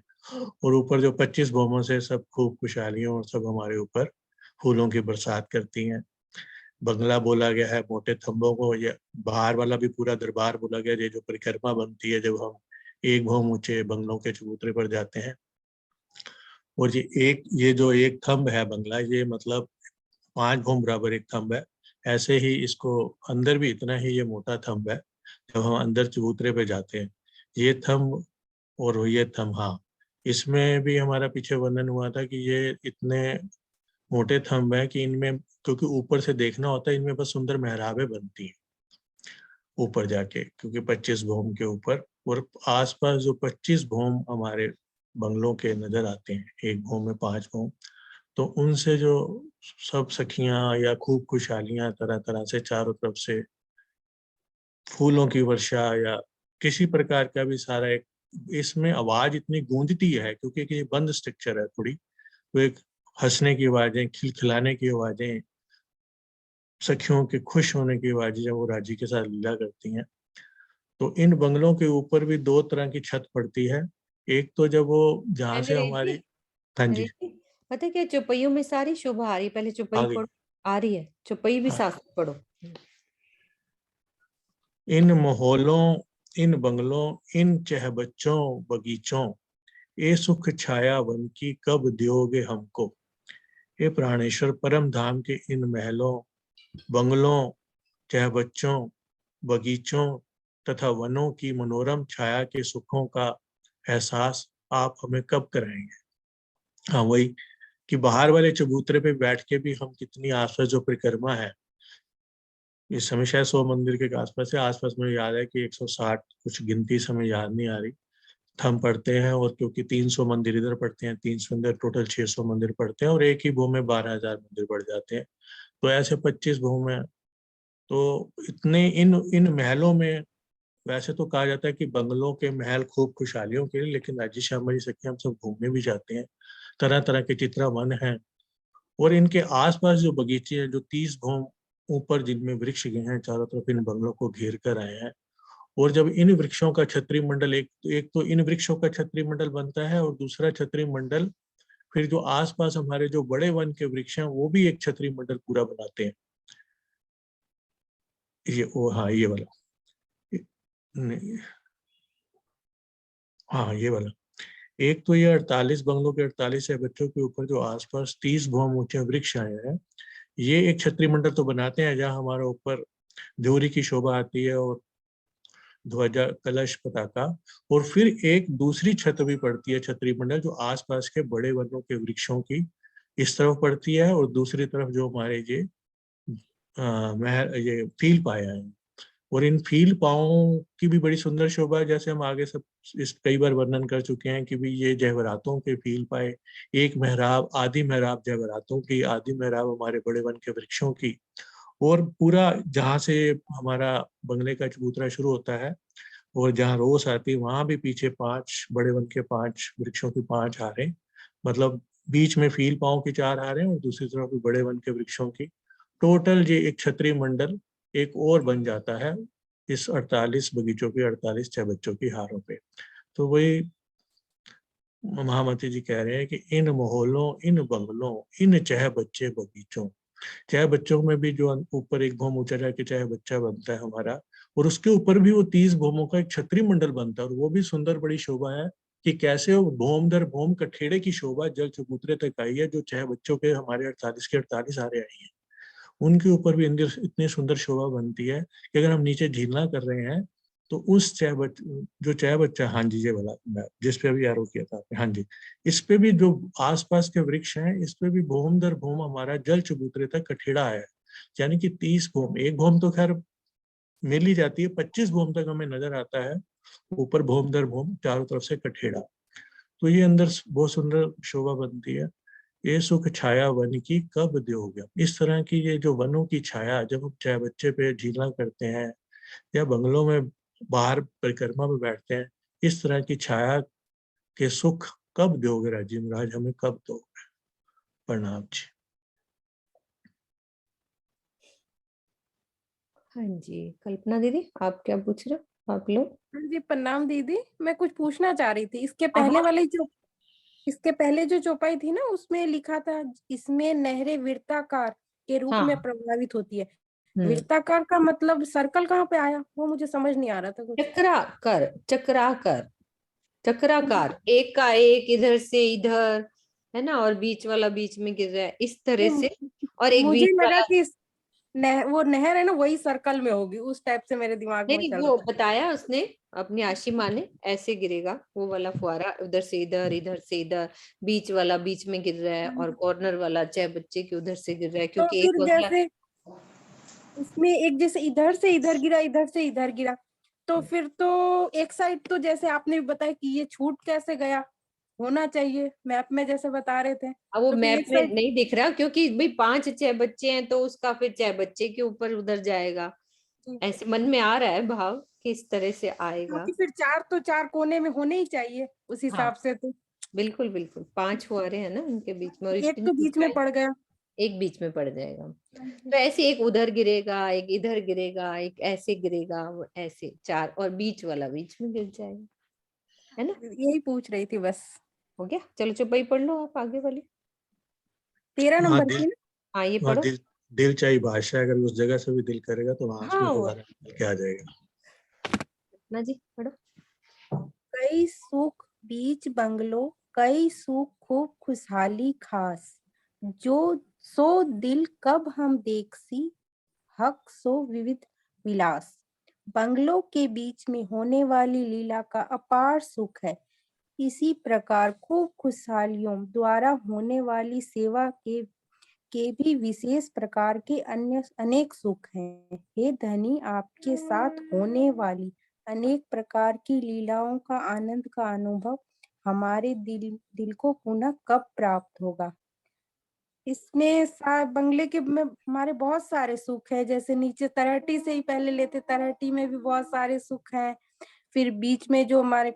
और ऊपर जो 25 भोमों से सब खूब खुशहालियों और सब हमारे ऊपर फूलों की बरसात करती हैं। बंगला बोला गया है मोटे थंबों को, ये बाहर वाला भी पूरा दरबार बोला गया, ये जो परिक्रमा बनती है जब हम एक भोम ऊंचे बंगलों के चबूतरे पर जाते हैं। और ये जो एक थंब है बंगला, ये मतलब 5 भोम बराबर एक थंब है। ऐसे ही इसको अंदर भी इतना ही ये मोटा थंब है। जब हम अंदर चबूतरे पे जाते हैं ये थंब और ये थंब, हाँ इसमें भी हमारा पीछे वर्णन हुआ था कि ये इतने मोटे थंब है कि इनमें, क्योंकि ऊपर से देखना होता है, इनमें बस सुंदर मेहराबें बनती हैं ऊपर जाके, क्योंकि 25 भोम के ऊपर, और आसपास जो 25 भोम हमारे बंगलों के नजर आते हैं, एक भोम में 5 भोम, तो उनसे जो सब सखियां या खूब खुशहालियां तरह तरह से चारों तरफ से फूलों की वर्षा या किसी प्रकार का भी सारा एक, इसमें आवाज इतनी गूंजती है क्योंकि ये बंद स्ट्रक्चर है थोड़ी, तो एक हंसने की आवाजें, खिलखिलाने की आवाजें, सखियों के खुश होने की आवाजें जब वो राजी के साथ लीला करती हैं। तो इन बंगलों के ऊपर भी 2 तरह की छत पड़ती है। एक तो जब वो जहाँ से नरेश हमारी, जी, हाँ जी नरेश जी, पता है क्या, चौपाइयों में सारी शोभा आ रही है। पहले आ चौपाई गई, पढ़ो। आ रही है चौपाई भी, हाँ। साथ में पढ़ो। इन मोहल्लों, इन बंगलों, इन चहबच्चों बगीचों, ये सुख छाया वन की कब दियोगे हमको। हे प्राणेश्वर, परम धाम के इन महलों, बंगलों, चहबच्चों, बगीचों तथा वनों की मनोरम छाया के सुखों का एहसास आप हमें कब कराएंगे। हाँ वही कि बाहर वाले चबूतरे पे बैठ के भी हम कितनी आसपास जो परिक्रमा है, इस समय शायद 100 मंदिर के आसपास है, आसपास में याद है कि 160 कुछ गिनती समय याद नहीं आ रही, हम पढ़ते हैं। और क्योंकि 300 मंदिर इधर पढ़ते हैं, 300 अंदर टोटल 600 मंदिर पढ़ते हैं, और एक ही भूमि में 12,000 मंदिर पढ़ जाते हैं, तो ऐसे 25 भूमि में, तो इतने इन इन महलों में, वैसे तो कहा जाता है कि बंगलों के महल खूब खुशहालियों के लिए, लेकिन राजी श्याम जी सखी हम सब घूमने भी जाते हैं, तरह तरह के चित्रा वन हैं, और इनके आसपास जो बगीचे हैं जो 30 भूम ऊपर जिनमें वृक्ष गए हैं चारों तरफ इन बंगलों को घेर कर आए हैं, और जब इन वृक्षों का छत्री मंडल एक तो इन वृक्षों का छत्री मंडल बनता है और दूसरा छत्री मंडल फिर जो आसपास हमारे जो बड़े वन के वृक्ष हैं वो भी एक छत्री मंडल पूरा बनाते हैं। ये हाँ ये वाला नहीं, हाँ ये वाला एक तो ये 48 बंगलों के 48 बच्चों के ऊपर जो आसपास 30 भौम ऊंचे वृक्ष आए हैं, ये एक छत्री मंडल तो बनाते हैं जहाँ हमारे ऊपर ध्योरी की शोभा आती है और ध्वजा कलश पताका, और फिर एक दूसरी छत भी पड़ती है छत्री मंडल जो आसपास के बड़े वनों के वृक्षों की इस तरफ पड़ती है, और दूसरी तरफ जो हमारे ये फील पाया है, और इन फील पाओं की भी बड़ी सुंदर शोभा है। जैसे हम आगे सब इस कई बार वर्णन कर चुके हैं कि भी ये जहवरातों के फील पाए, एक मेहराब आदि मेहराब जहवरातों की, आदि मेहराब हमारे बड़े वन के वृक्षों की, और पूरा जहाँ से हमारा बंगले का चबूतरा शुरू होता है और जहाँ रोस आती है वहां भी पीछे 5 बड़े वन के 5 वृक्षों की 5 हारें, मतलब बीच में फील पाओ की 4 हारें और दूसरी तरफ भी बड़े वन के वृक्षों की, टोटल ये एक छत्री मंडल एक और बन जाता है इस 48 बगीचों के 48 छह बच्चों की हारों पे। तो वही महामती जी कह रहे हैं कि इन मोहल्लों, इन बंगलों, इन चह बच्चे बगीचों, चाहे बच्चों में भी जो ऊपर एक भौम ऊंचा जाके चाहे बच्चा बनता है हमारा, और उसके ऊपर भी वो 30 भौमों का एक छत्री मंडल बनता है, और वो भी सुंदर बड़ी शोभा है कि कैसे वो भौम दर भौम कठेड़े की शोभा जल चबूतरे तक आई है, जो चाहे बच्चों के हमारे 48 के 48 हारे आई है, उनके ऊपर भी इतनी सुंदर शोभा बनती है कि अगर हम नीचे झीलना कर रहे हैं तो उस जो चाहे बच्चा, हाँ जी ये वाला जिस पे अभी आरोप किया था आपने, हाँ जी, इस पे भी जो आसपास के वृक्ष हैं इस पे भी भौम दर भौम हमारा जल चबूतरे तक कठेड़ा है, यानी कि 30 भौम, एक भौम तो खैर मिल ही जाती है, 25 भौम तक हमें नजर आता है, ऊपर भौम दर भौम चारों तरफ से कठेड़ा, तो ये अंदर बहुत सुंदर शोभा बनती है। ये सुख छाया वन की कब दोगे, इस तरह की ये जो वनों की छाया जब हम चाहे बच्चे पे झीलना करते हैं या बंगलों में बाहर परिक्रमा में बैठते हैं, इस तरह की छाया के सुख कब दोगे राजीव महाराज, हमें कब दोगे। प्रणाम जी। हाँ जी, कल्पना दीदी आप क्या पूछ रहे हो आप लोग? हाँ जी प्रणाम दीदी, मैं कुछ पूछना चाह रही थी। इसके हाँ, पहले हाँ। वाली जो इसके पहले जो चौपाई थी ना उसमें लिखा था इसमें नहरें वृत्ताकार के रूप में हाँ। प्रभावित होती है। हम्म। वृत्ताकार का मतलब सर्कल कहाँ पे आया, वो मुझे समझ नहीं आ रहा था कुछ। चक्राकर, चक्राकर, चक्राकार, एक का एक इधर से इधर है ना, और बीच वाला बीच में गिर रहा है इस तरह से, और एक मुझे बीच लगा वाला। कि वो नहर है ना वही सर्कल में होगी, उस टाइप से मेरे दिमाग में नहीं, चल वो रहा बताया उसने अपनी आशी माँ ने, ऐसे गिरेगा वो वाला फुहारा, उधर से इधर, इधर से इधर, बीच वाला बीच में गिर रहा है, और कॉर्नर वाला चाहे बच्चे के उधर से गिर रहा है, तो क्योंकि एक फिर बंगला। जैसे उसमें एक जैसे इधर से इधर गिरा, इधर से इधर गिरा, तो फिर तो एक साइड तो जैसे आपने भी बताया कि ये छूट कैसे गया, होना चाहिए मैप में जैसे बता रहे थे। अब वो तो फिर मैप एक में साइड नहीं दिख रहा, क्योंकि भाई 5-6 बच्चे हैं तो उसका फिर 6 बच्चे के ऊपर उधर जाएगा, ऐसे मन में आ रहा है भाव कि इस तरह से आएगा। क्योंकि फिर 4 तो 4 कोने में होने ही चाहिए उस हाँ हिसाब से, तो बिल्कुल बिल्कुल, 5 फुहारे हैं ना उनके बीच में, और एक इतनी तो बीच में ऊंचाई, पड़ गया। एक बीच में पड़ जाएगा। तो ऐसे एक उधर गिरेगा, एक इधर गिरेगा, एक ऐसे गिरेगा, वो ऐसे 4, और बीच वाला बीच में गिर जाएगा, है ना। यही पूछ रही थी बस। हो गया, चलो चौपाई पढ़ लो आप आगे वाली। 13 हाँ नंबर दिल, की ना। हाँ ये हाँ पढ़ो। दिल चाहिए भाषा, अगर उस जगह से भी दिल करेगा तो वहां से भी हाँ वो दोबारा निकल के आ जाएगा। ना जी, पढ़ो। कई सुख बीच बंगलो, कई सुख खूब खुशहाली खास, जो सो दिल कब हम देखसी, हक सो विविध विलास। बंगलों के बीच में होने वाली लीला का अपार सुख है। इसी प्रकार खूब खुशहालियों द्वारा होने वाली सेवा के भी विशेष प्रकार के अन्य अनेक सुख हैं। हे धनी, आपके साथ होने वाली अनेक प्रकार की लीलाओं का आनंद का अनुभव हमारे दिल को पुनः कब प्राप्त होगा। इसमें बंगले के में हमारे बहुत सारे सुख है, जैसे नीचे तलहटी से ही पहले लेते, तलहटी में भी बहुत सारे सुख हैं। फिर बीच में जो हमारे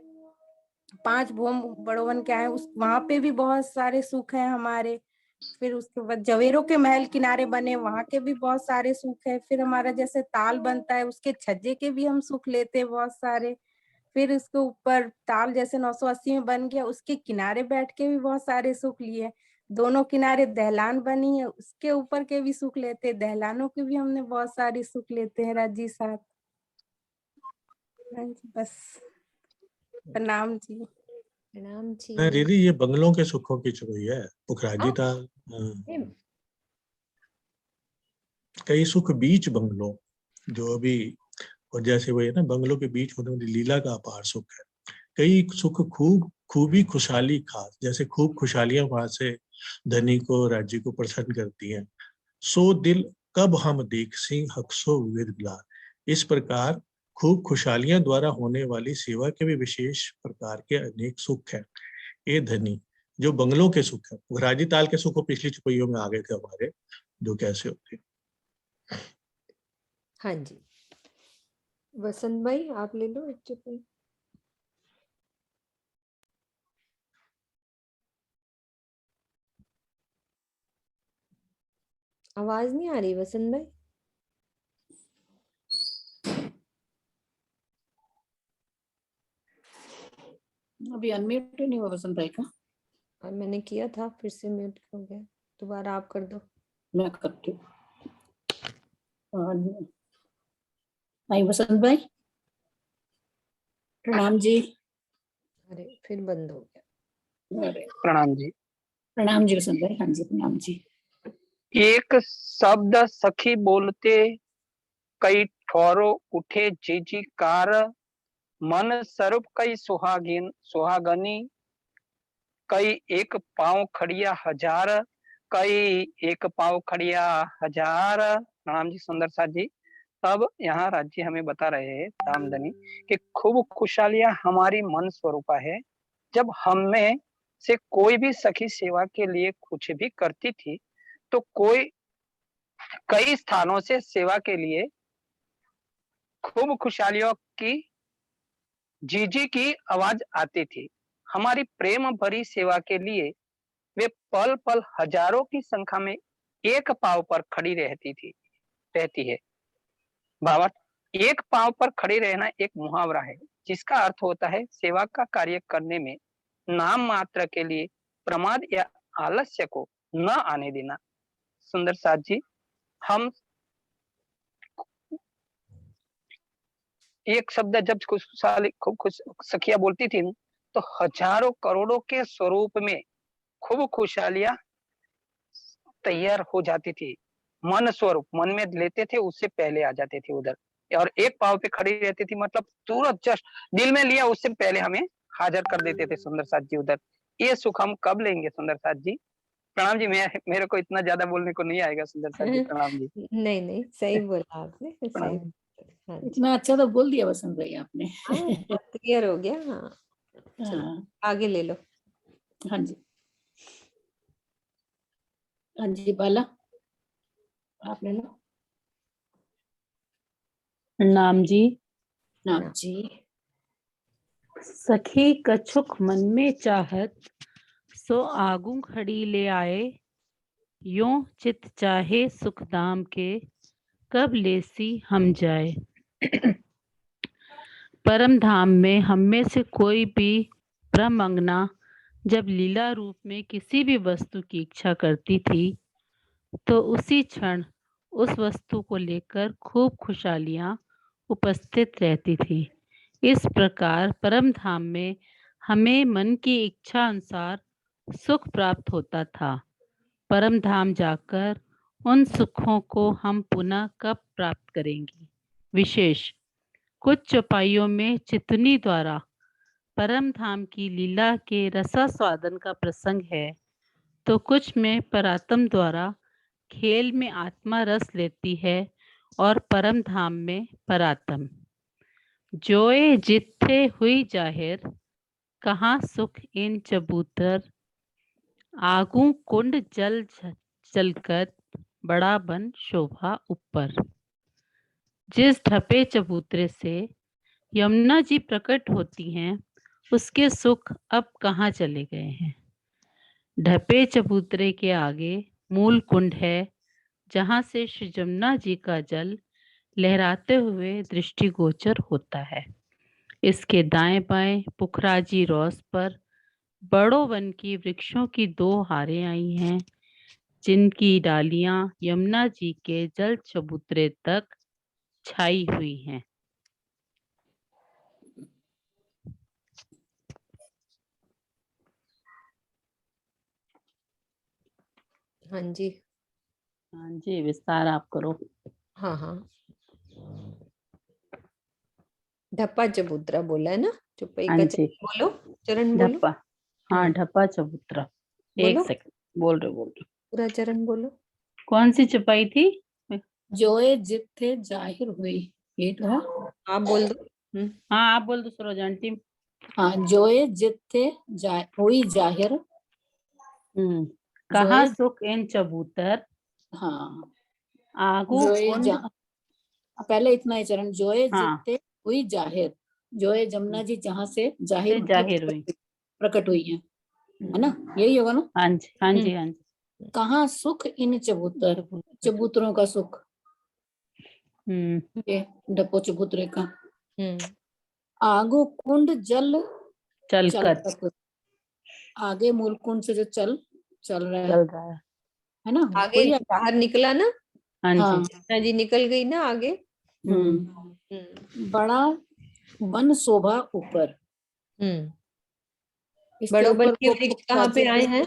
5 भूम बड़ोवन क्या है उस वहां पे भी बहुत सारे सुख हैं हमारे। फिर उसके बाद जवेरों के महल किनारे बने, वहां के भी बहुत सारे सुख है। फिर हमारा जैसे ताल बनता है, उसके छज्जे के भी हम सुख लेते हैं बहुत सारे। फिर उसके ऊपर ताल जैसे 980 में बन गया, उसके किनारे बैठ के भी बहुत सारे सुख लिए। दोनों किनारे दहलान बनी है, उसके ऊपर के भी सुख लेते हैं। दहलानों के भी हमने बहुत सारे सुख लेते हैं राजी साहब। हाँ जी, बस प्रणाम जी। प्रणाम जी। हाँ दीदी, ये बंगलों के सुखों की चुगई है पुखराजी ताल। ये कई सुख बीच बंगलों, जो अभी, और जैसे वो है ना, बंगलों के बीच होने वाली लीला का अपार सुख है। कई सुख खूब खूबी खुशहाली खास, जैसे खूब खुशहालियां वहां से धनी को, राज्य को प्रसन्न करती हैं। सो दिल कब हम देखसी हक्सो विविध ग्लास। इस प्रकार खूब खुशहालियां द्वारा होने वाली सेवा के भी विशेष प्रकार के अनेक सुख हैं। ये धनी जो बंगलों के सुख है, राजी ताल के सुख पिछली चुपैयों में आ गए थे हमारे, जो कैसे होते हैं। हाँ जी, वसंत भाई आप ले लो एक चुप्पी। आवाज नहीं आ रही वसंत भाई। अभी अनम्यूट नहीं हुआ वसंत भाई का। और मैंने किया था, फिर से म्यूट हो गया, दोबारा आप कर दो। मैं करती हूँ। भाई वसंत भाई, प्रणाम जी। अरे फिर बंद हो गया। अरे प्रणाम जी। प्रणाम जी वसंत भाई। हाँ जी प्रणाम जी। एक शब्द सखी बोलते, कई ठोरो उठे जी कार, मन स्वरूप कई सुहागनी, कई एक पाँव खड़िया हजार, कई एक पाँव खड़िया हजार। प्रणाम जी सुंदर साथ जी। तब यहाँ राज्य हमें बता रहे हैं रामधनी कि खूब खुशहालियां हमारी मन स्वरूपा है। जब हमें से कोई भी सखी सेवा के लिए कुछ भी करती थी, तो कोई कई स्थानों से सेवा के लिए खूब खुशहालियों की जीजी की आवाज आती थी। हमारी प्रेम भरी सेवा के लिए वे पल पल हजारों की संख्या में एक पांव पर खड़ी रहती है। भावार्थ, एक पांव पर खड़ी रहना एक मुहावरा है, जिसका अर्थ होता है सेवा का कार्य करने में नाम मात्र के लिए प्रमाद या आलस्य को न आने देना। सुंदर साथ जी, हम एक शब्द जब खूब खुश सखिया बोलती थी, तो हजारों करोड़ों के स्वरूप में खूब खुशहालियां तैयार हो जाती थी। मन स्वरूप मन में लेते थे, उससे पहले आ जाते थे उधर, और एक पाव पे खड़ी रहती थी, मतलब तुरंत जस्ट दिल में लिया उससे पहले हमें हाजिर कर देते थे सुंदर साथ जी उधर। ये सुख हम कब लेंगे सुंदर साथ जी? प्रणाम जी। मेरे को इतना ज्यादा बोलने को नहीं आएगा सुंदर साथ जी। प्रणाम जी। नहीं नहीं, सही बोला आपने, सही प्रणाम। बोला। हाँ जी, इतना अच्छा तो बोल दिया वसंत भाई आपने। हाँ क्लियर हो गया। हाँ चलो हाँ आगे ले लो। हाँ जी। हाँ जी बाला, आप ले लो। नाम जी। नाम जी। सखी कछुक मन में चाहत, सो आगू खड़ी ले आए, यों चित चाहे सुख दाम के, कब लेसी हम जाए। परम धाम में हम में से कोई भी ब्रह्मंगना जब लीला रूप में किसी भी वस्तु की इच्छा करती थी, तो उसी क्षण उस वस्तु को लेकर खूब खुशहालियां उपस्थित रहती थी। इस प्रकार परम धाम में हमें मन की इच्छा अनुसार सुख प्राप्त होता था। परम धाम जाकर उन सुखों को हम पुनः कब प्राप्त करेंगे? विशेष कुछ चौपाइयों में चितनी द्वारा परम धाम की लीला के रसास्वादन का प्रसंग है, तो कुछ में परात्म द्वारा खेल में आत्मा रस लेती है और परम धाम में परात्म। जोए जित्थे हुई जाहिर, कहाँ सुख इन चबूतर, आगू कुंड जल चलकर बड़ा बन शोभा ऊपर। जिस ढपे चबूतरे से यमुना जी प्रकट होती हैं, उसके सुख अब कहाँ चले गए हैं। ढपे चबूतरे के आगे मूल कुंड है, जहाँ से श्री जमुना जी का जल लहराते हुए दृष्टिगोचर होता है। इसके दाएं बाएं पुखराजी रॉस पर बड़ों वन की वृक्षों की 2 हारें आई हैं, जिनकी डालियां यमुना जी के जल चबूतरे तक छाई हुई हैं। हाँ जी। हाँ जी, विस्तार आप करो। हाँ हाँ, ढप्पा चबूतरा बोला है ना, चुपई हाँ का जी, बोलो, चरण बोलो। ढप्पा। हाँ, ढप्पा चबूतरा। एक बोलो, सेकंड, बोल रहे। पूरा चरण बोलो। कौन सी चपाई थी? जोए जित थे जाहिर हुई, ये तो है। आप बोल दो। हाँ, आप बोल दो सरोजा आंटी। हाँ, जोए जित थे हुई जाहिर। कहाँ जोए, सुख इन चबूतर, हाँ, आगू जोए कुंड। पहले इतना ही चरण, जोए हाँ, जित थे हुई जाहिर। जोए जमुना जी जहाँ से जाहिर से मतलब जाहिर हुई। प्रकट हुई है ना, यही होगा ना। हाँ जी, हाँ जी, हाँ जी। कहाँ सुख इन चबूतर, चबूतरों का सुख, ये डप्पो चबूतरे का। आगो कुंड जल चलकत आगे मूल कुंड से जो चल रहा चल रहा है ना, आगे वही है। बाहर निकला ना, हाँ हाँ, जी। हाँ जी, निकल गई ना आगे। बड़ा वन शोभा ऊपर। इसके बड़ो वन ऊपर के वृक्ष कहाँ पे आए हैं?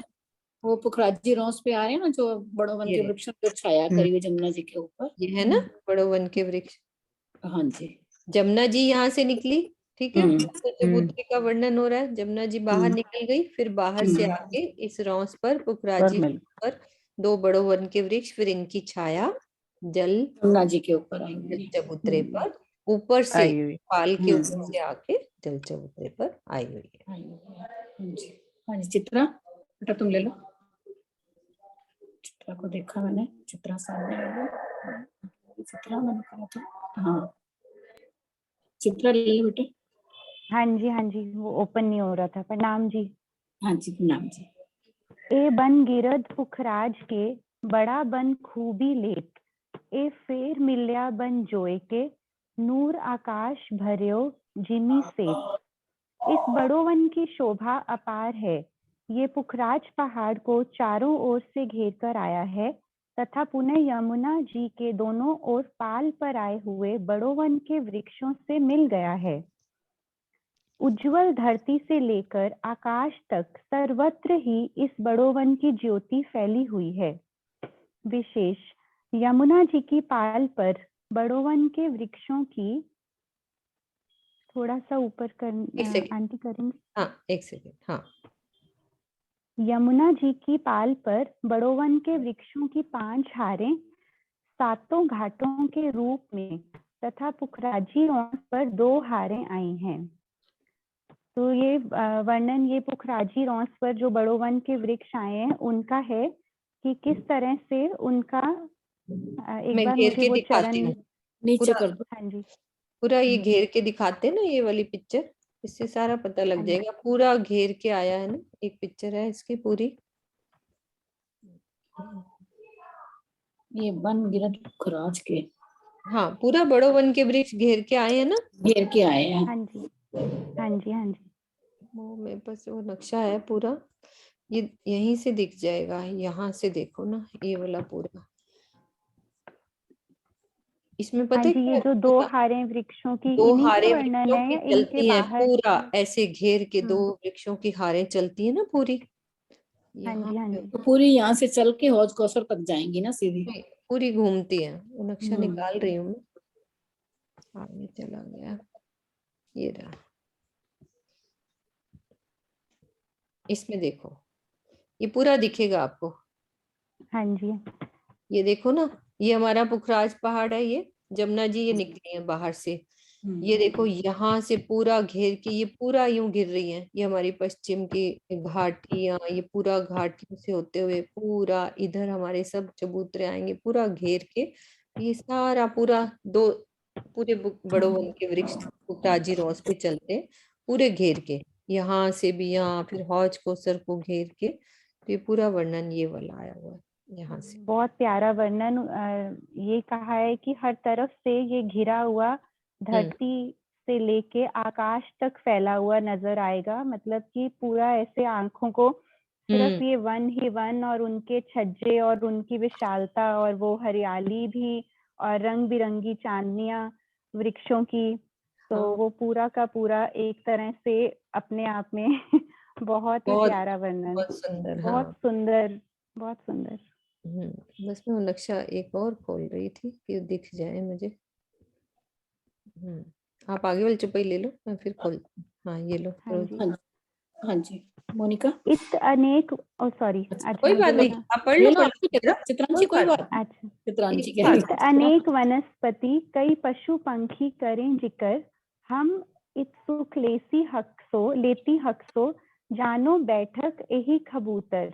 वो पुखराजी रॉस पे आ रहे हैं ना, जो बड़ो वन ये के रहे। वृक्ष जो छाया करी हुई जमुना जी के ऊपर। ये है ना बड़ो वन के वृक्ष। हाँ जी। जमुना जी यहाँ से निकली, ठीक है, तो चबूतरे का वर्णन हो रहा है। जमुना जी बाहर निकल गई, फिर बाहर से आके इस रॉस पर पुखराजी पर 2 बड़ो वन के वृक्ष, फिर इनकी छाया जल जमुना जी के ऊपर आई चबूतरे पर ऊपर से आई हुई। पाल के ऊपर से आके जल चबूतरे पर आई हुई है। हाँ जी। चित्रा बेटा तुम ले लो, चित्रा को देखा मैंने, चित्रा सामने ले लो। चित्रा मैंने कहा था, हाँ चित्रा ले लो बेटे। हाँ जी, वो ओपन नहीं हो रहा था। प्रणाम जी। हाँ जी, प्रणाम जी। ए बन गिरद पुखराज के, बड़ा बन खूबी लेट, ए फेर मिल्या बन जोए के, नूर आकाश भर्यो जिमी सेठ। इस बड़ो वन की शोभा अपार है। ये पुखराज पहाड़ को चारों ओर से घेर कर आया है तथा पुनः यमुना जी के दोनों ओर पाल पर आए हुए बड़ो वन के वृक्षों से मिल गया है। उज्जवल धरती से लेकर आकाश तक सर्वत्र ही इस बड़ो वन की ज्योति फैली हुई है। विशेष यमुना जी की पाल पर बड़ो वन के वृक्षों की, थोड़ा सा ऊपर कर आंटी करेंगे। हाँ, एक सेकंड। हाँ, यमुना जी की पाल पर बड़ो वन के वृक्षों की 5 हारें 7 घाटों के रूप में तथा पुखराजी रॉस पर 2 हारें आई हैं। तो ये वर्णन ये पुखराजी रॉस पर जो बड़ो वन के वृक्ष आए हैं उनका है कि किस तरह से उनका एक बार मुझे वो चरण नीचे कर दो। हाँ जी, पूरा ये घेर के दिखाते ना, ये वाली पिक्चर, इससे सारा पता लग जाएगा। पूरा घेर के आया है ना, एक पिक्चर है इसकी पूरी। ये वन गिरद पुखराज के, हाँ, पूरा बड़ो वन के वृक्ष घेर के आए हैं ना, घेर के आए हैं। हाँ जी, हाँ जी, हाँ जी। वो मेरे पास वो नक्शा है पूरा, ये यहीं से दिख जाएगा। यहाँ से देखो ना, ये वाला पूरा। इसमें पता है जी, ये जो 2 हारें वृक्षों की, 2 इन्हीं हारें के वर्णन वृक्षों है की या इनके चलती हैं बाहर? पूरा ऐसे घेर के 2 वृक्षों की हारें चलती है ना पूरी। हाँ जी, हाँ जी। तो पूरी यहाँ से चल के हौज कौसर तक जाएंगी ना सीधी, पूरी घूमती है। वो नक्शा निकाल रही हूँ मैं। आगे चला गया, ये रहा। इसमें देखो, ये पूरा दिखेगा आपको। हाँ जी, ये देखो ना, ये हमारा पुखराज पहाड़ है, ये जमुना जी ये निकली है बाहर से। ये देखो यहाँ से पूरा घेर के ये पूरा यूं गिर रही है। ये हमारी पश्चिम की घाटियां, ये पूरा घाटियों से होते हुए पूरा इधर हमारे सब चबूतरे आएंगे, पूरा घेर के। ये सारा पूरा पूरे बड़ो वन के वृक्ष पुखराजी रॉस पे चलते हैं, पूरे घेर के, यहाँ से भी यहाँ, फिर हौज कोसर को घेर के तो ये पूरा वर्णन ये वाला आया हुआ है यहाँ से। बहुत प्यारा वर्णन। ये कहा है कि हर तरफ से ये घिरा हुआ धरती से लेके आकाश तक फैला हुआ नजर आएगा। मतलब कि पूरा ऐसे आंखों को सिर्फ ये वन ही वन और उनके छज्जे और उनकी विशालता और वो हरियाली भी और रंग बिरंगी चांदनियां वृक्षों की, तो हाँ। वो पूरा का पूरा एक तरह से अपने आप में बहुत ही बहुत प्यारा वर्णन, बहुत सुंदर। बहुत हाँ। सुंदर, बहुत सुंदर। बस मैं वो नक्शा एक और खोल रही थी कि दिख जाए मुझे। आप आगे वाली चौपाई ले लो, मैं फिर खोल। हाँ ये लो। हाँ जी। हाँ जी मोनिका। इत अनेक, ओ सॉरी, अच्छा कोई बात नहीं, आप पढ़ लो। चित्रांशी कोई बात। अच्छा। चित्रांशी एक इत अनेक वनस्पति कई पशु पंखी करें जिकर, हम इत सुख लेती हकसो जानो बैठक एही कबूतर।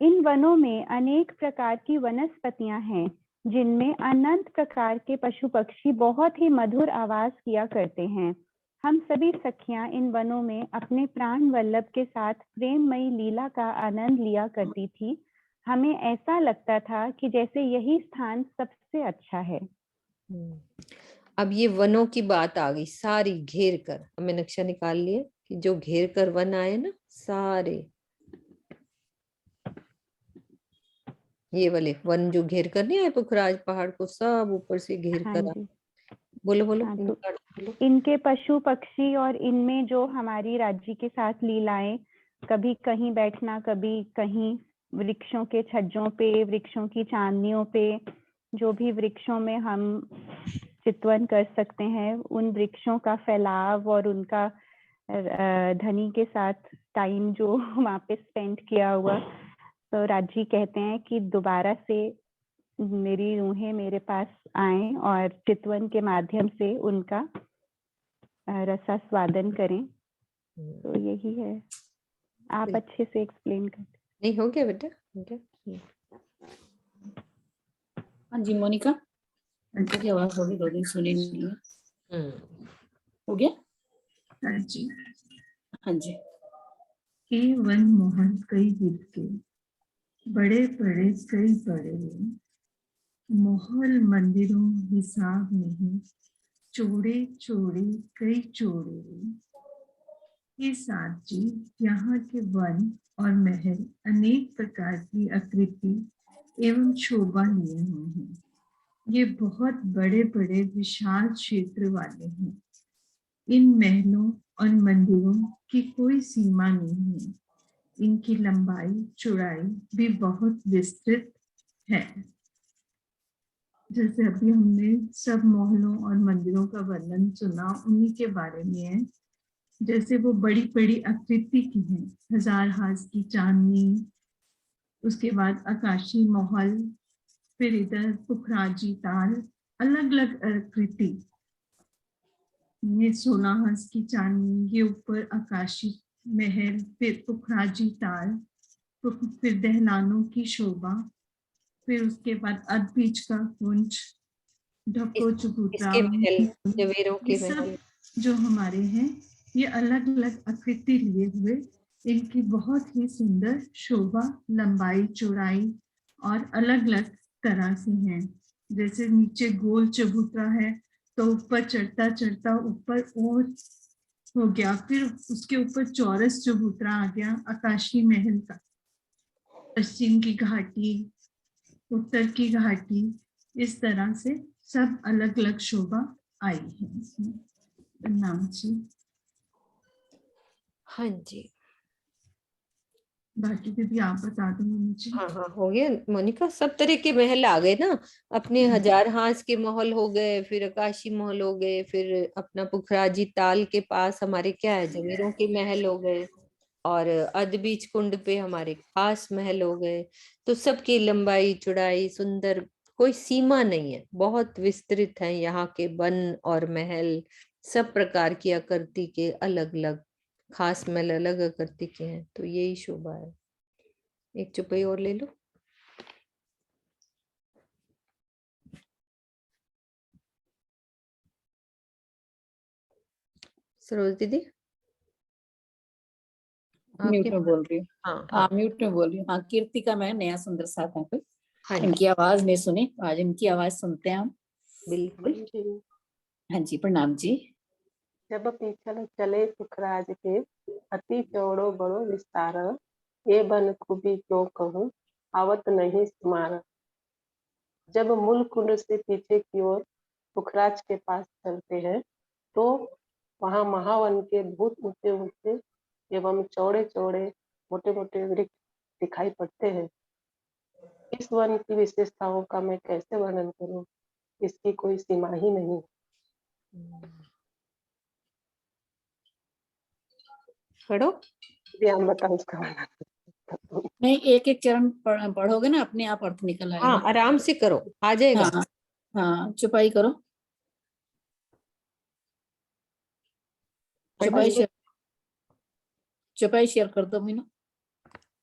इन वनों में अनेक प्रकार की वनस्पतियां हैं जिनमें अनंत प्रकार के पशु पक्षी बहुत ही मधुर आवाज किया करते हैं। हम सभी सखियां इन वनों में अपने प्राण वल्लभ के साथ प्रेममयी लीला का आनंद लिया करती थी। हमें ऐसा लगता था कि जैसे यही स्थान सबसे अच्छा है। अब ये वनों की बात आ गई, सारी घेर कर हमें नक्शा निकाल लिए कि जो घेर कर वन आए ना सारे, ये वाले वन जो घेर कर नहीं आए पुखराज पहाड़ को, सब ऊपर से घेर हाँ कर आए। जी। बोलो बोलो। हाँ, तो इनके पशु पक्षी और इनमें जो हमारी राज्य के साथ लीलाएं, कभी कहीं बैठना, कभी कहीं वृक्षों के छज्जों पे, वृक्षों की चांदनियों पे, जो भी वृक्षों में हम चितवन कर सकते हैं, उन वृक्षों का फैलाव और उनका धनी के साथ टाइम जो वहाँ पे स्पेंड किया हुआ, तो राजी कहते हैं कि दोबारा से मेरी रूहें मेरे पास आएं और चितवन के माध्यम से उनका रसास्वादन करें। तो यही है, आप अच्छे से एक्सप्लेन कर। नहीं हो गया बेटा, हो गया। हाँ जी मोनिका, उनकी भी आवाज होगी, 2 दिन सुनी नहीं है। हो गया। हाँ जी। हाँ जी। के वन मोहन कई गिर के, बड़े बड़े कई बड़े, महल मंदिरों हिसाब नहीं, चौड़े चौड़े कई चौड़े। ये साथ जी यहाँ के वन और महल अनेक प्रकार की आकृति एवं शोभा लिए हुए हैं। ये बहुत बड़े बड़े विशाल क्षेत्र वाले हैं। इन महलों और मंदिरों की कोई सीमा नहीं है। इनकी लंबाई चौड़ाई भी बहुत विस्तृत है। जैसे अभी हमने सब महलों और मंदिरों का वर्णन सुना, उन्हीं के बारे में है। जैसे वो बड़ी बड़ी आकृति की हैं, 1000 हाथ की चांदनी, उसके बाद आकाशी महल, फिर इधर पुखराजी ताल, अलग अलग आकृति। ये 16 हाथ की चांदनी, ये ऊपर आकाशी महल, फिर पुखराजी ताल, फिर दहलानों की शोभा, फिर उसके बाद अदबीज का कुंज, ढको चबूतरा, इसके महल, जवेरों के महल, जो हमारे हैं, ये अलग अलग आकृति लिए हुए, इनकी बहुत ही सुंदर शोभा, लंबाई चौड़ाई और अलग अलग तरह से हैं। जैसे नीचे गोल चबूतरा है तो ऊपर चढ़ता चढ़ता ऊपर और हो गया, फिर उसके ऊपर चौरस चबूतरा आ गया आकाशी महल का। पश्चिम की घाटी, उत्तर की घाटी, इस तरह से सब अलग अलग शोभा आई है इसमें। नाम जी। हाँ जी। बाकी भी आप बता दो मुझे। हाँ हाँ हो गया मोनिका, सब तरह के महल आ गए ना अपने। 1000 हाथ के महल हो गए, फिर आकाशी महल हो गए, फिर अपना पुखराजी ताल के पास हमारे क्या है जवेरों के महल हो गए, और अदबीज कुंड पे हमारे खास महल हो गए। तो सबकी लंबाई चौड़ाई सुंदर, कोई सीमा नहीं है, बहुत विस्तृत है यहाँ के वन और महल। सब प्रकार की आकृति के अलग अलग, खास महल अलग आकृति के हैं। तो यही शोभा है। एक चौपाई और ले लो। सरोज दीदी म्यूट आपके में बोल रही हूँ। हाँ हाँ हाँ म्यूट में बोल रही हूँ। हाँ कीर्तिका मैं नया सुंदर साथ है कोई। हाँ जी इनकी आवाज नहीं सुनी, आज इनकी आवाज सुनते हैं हम। बिल्कुल। हाँ जी प्रणाम जी। जब पीछल चले सुखराज के अति चौड़ो बड़ो विस्तार, ये बन खूबी क्यों कहूँ आवत नहीं सुमार। जब मूल कुंड से पीछे की ओर सुखराज के पास चलते हैं तो वहाँ महावन के बहुत ऊंचे ऊंचे एवं चौड़े चौड़े मोटे मोटे वृक्ष दिखाई पड़ते हैं। इस वन की विशेषताओं का मैं कैसे वर्णन करूं, इसकी कोई सीमा ही नहीं। पढ़ो। यदि आप बताओ इसका वर्णन। नहीं एक एक चरण पढ़ोगे ना अपने आप अर्थ निकल हाँ आएगा। आराम से करो, आ जाएगा। हाँ हाँ चुपाई करो। चुपाई पढ़िए। शेयर, चुपाई शेयर कर दो मीनू।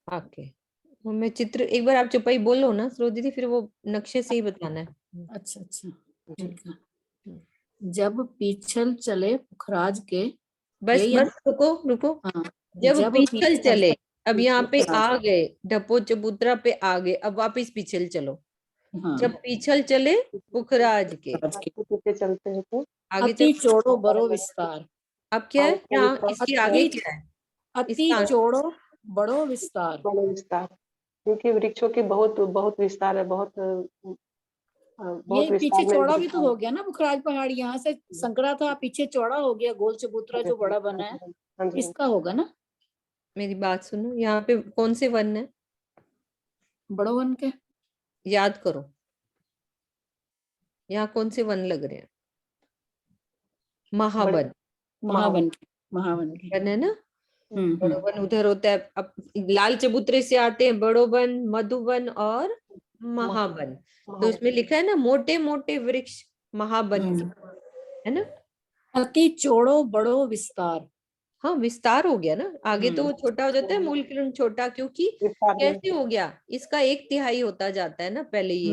ओके, वो मैं चित्र एक बार आप चुपाई बोलो ना सरोज दीदी, फिर वो नक्शे से ही बताना है। अच्छा अच्छा ठीक है। जब पीछल चले पुखराज के, बस यही है बस रुको रुको। ना? हाँ जब पीछल चले, अब यहाँ पे पुखराज, आ गए, ढपो चबूतरा पे आ गए, अब वापिस पीछल चलो। हाँ जब पीछल चले पुखराज के, पुखराज के पीछे चलते हैं तो आगे अति चलो। चौड़ो बड़ो विस्तार। अब क्या है यहाँ, इसके आगे ही क्या है? अति इसका चौड़ो बड़ो विस्तार। बड़े विस्तार, क्योंकि वृक्षों की बहुत बहुत विस्तार है, बहुत ये पीछे विस्तार में चौड़ा भी वृक्ष तो है। हो गया ना पुखराज पहाड़, यहाँ से संकरा था, पीछे चौड़ा हो गया, गोल चबूतरा जो बड़ा बना है हाँ जी, इसका होगा ना। मेरी बात सुनो, यहाँ पे कौन से वन है बड़ो वन के याद करो। यहाँ कौन से वन लग रहे हैं? महावन। महावन के, महावन के। वन है ना। हम्म। बड़ो वन उधर होता है, अब लाल चबूतरे से आते हैं बड़ो वन, मधुवन और महावन। तो इसमें लिखा है ना मोटे मोटे वृक्ष महावन के, है ना। अति चौड़ो बड़ो विस्तार। हाँ विस्तार हो गया ना, आगे तो वो छोटा हो जाता है, मूल किरण छोटा, क्योंकि कैसे हो गया, इसका 1/3 होता जाता है ना, पहले ये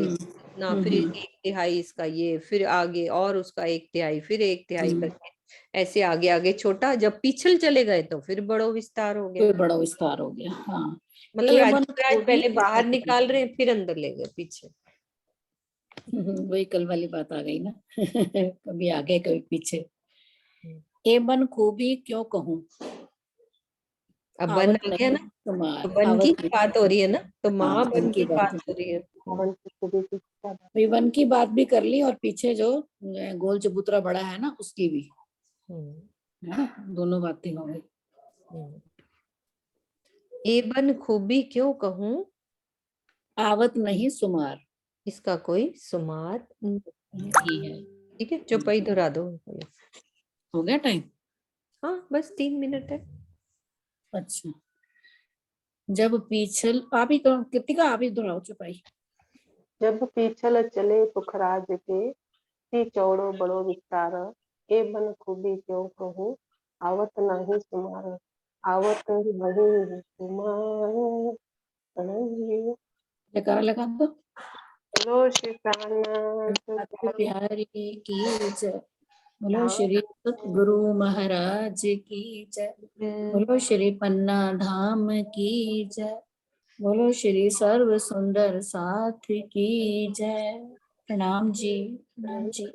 ना, फिर 1/3 इसका ये, फिर आगे और उसका 1/3, फिर 1/3 करके ऐसे आगे आगे छोटा। जब पीछल चले गए तो फिर बड़ो विस्तार हो गया, फिर बड़ा विस्तार हो गया। हाँ मतलब एवं राज पहले बाहर निकाल रहे हैं, फिर अंदर ले गए पीछे। वही कल वाली बात आ गई ना कभी आगे कभी पीछे। एवन खूबी क्यों कहूँ अब वन आवत आ गया ना, नहीं तुम्हार। तो वन की बात हो रही है ना, तो हाँ, महावन वन की की बात बात हो रही है। भाई वन की बात भी कर ली और पीछे जो गोल चबूतरा बड़ा है ना उसकी भी, है ना, दोनों बातें हो गई। एवन खूबी क्यों कहूँ आवत नहीं सुमार। इसका कोई सुमार नहीं है। ठीक है, चौपाई दोहरा दो। हो गया टाइम? हाँ बस 3 मिनट है। अच्छा जब पीछल, आप ही करो कृतिका, आप ही दोहराओ चुपाई। जब पीछल चले पुखराज के ती चौड़ो बड़ो विस्तार, ए बन खूबी क्यों कहूँ आवत नहीं सुमार। आवत नहीं सुमार। जयकारा लगा दो। बोलो श्री प्राणनाथ प्यारे की जय, बोलो श्री सतगुरु महाराज की जय, बोलो श्री पन्ना धाम की जय, बोलो श्री सर्व सुंदर साथ की जय। प्रणाम जी, प्रणाम जी।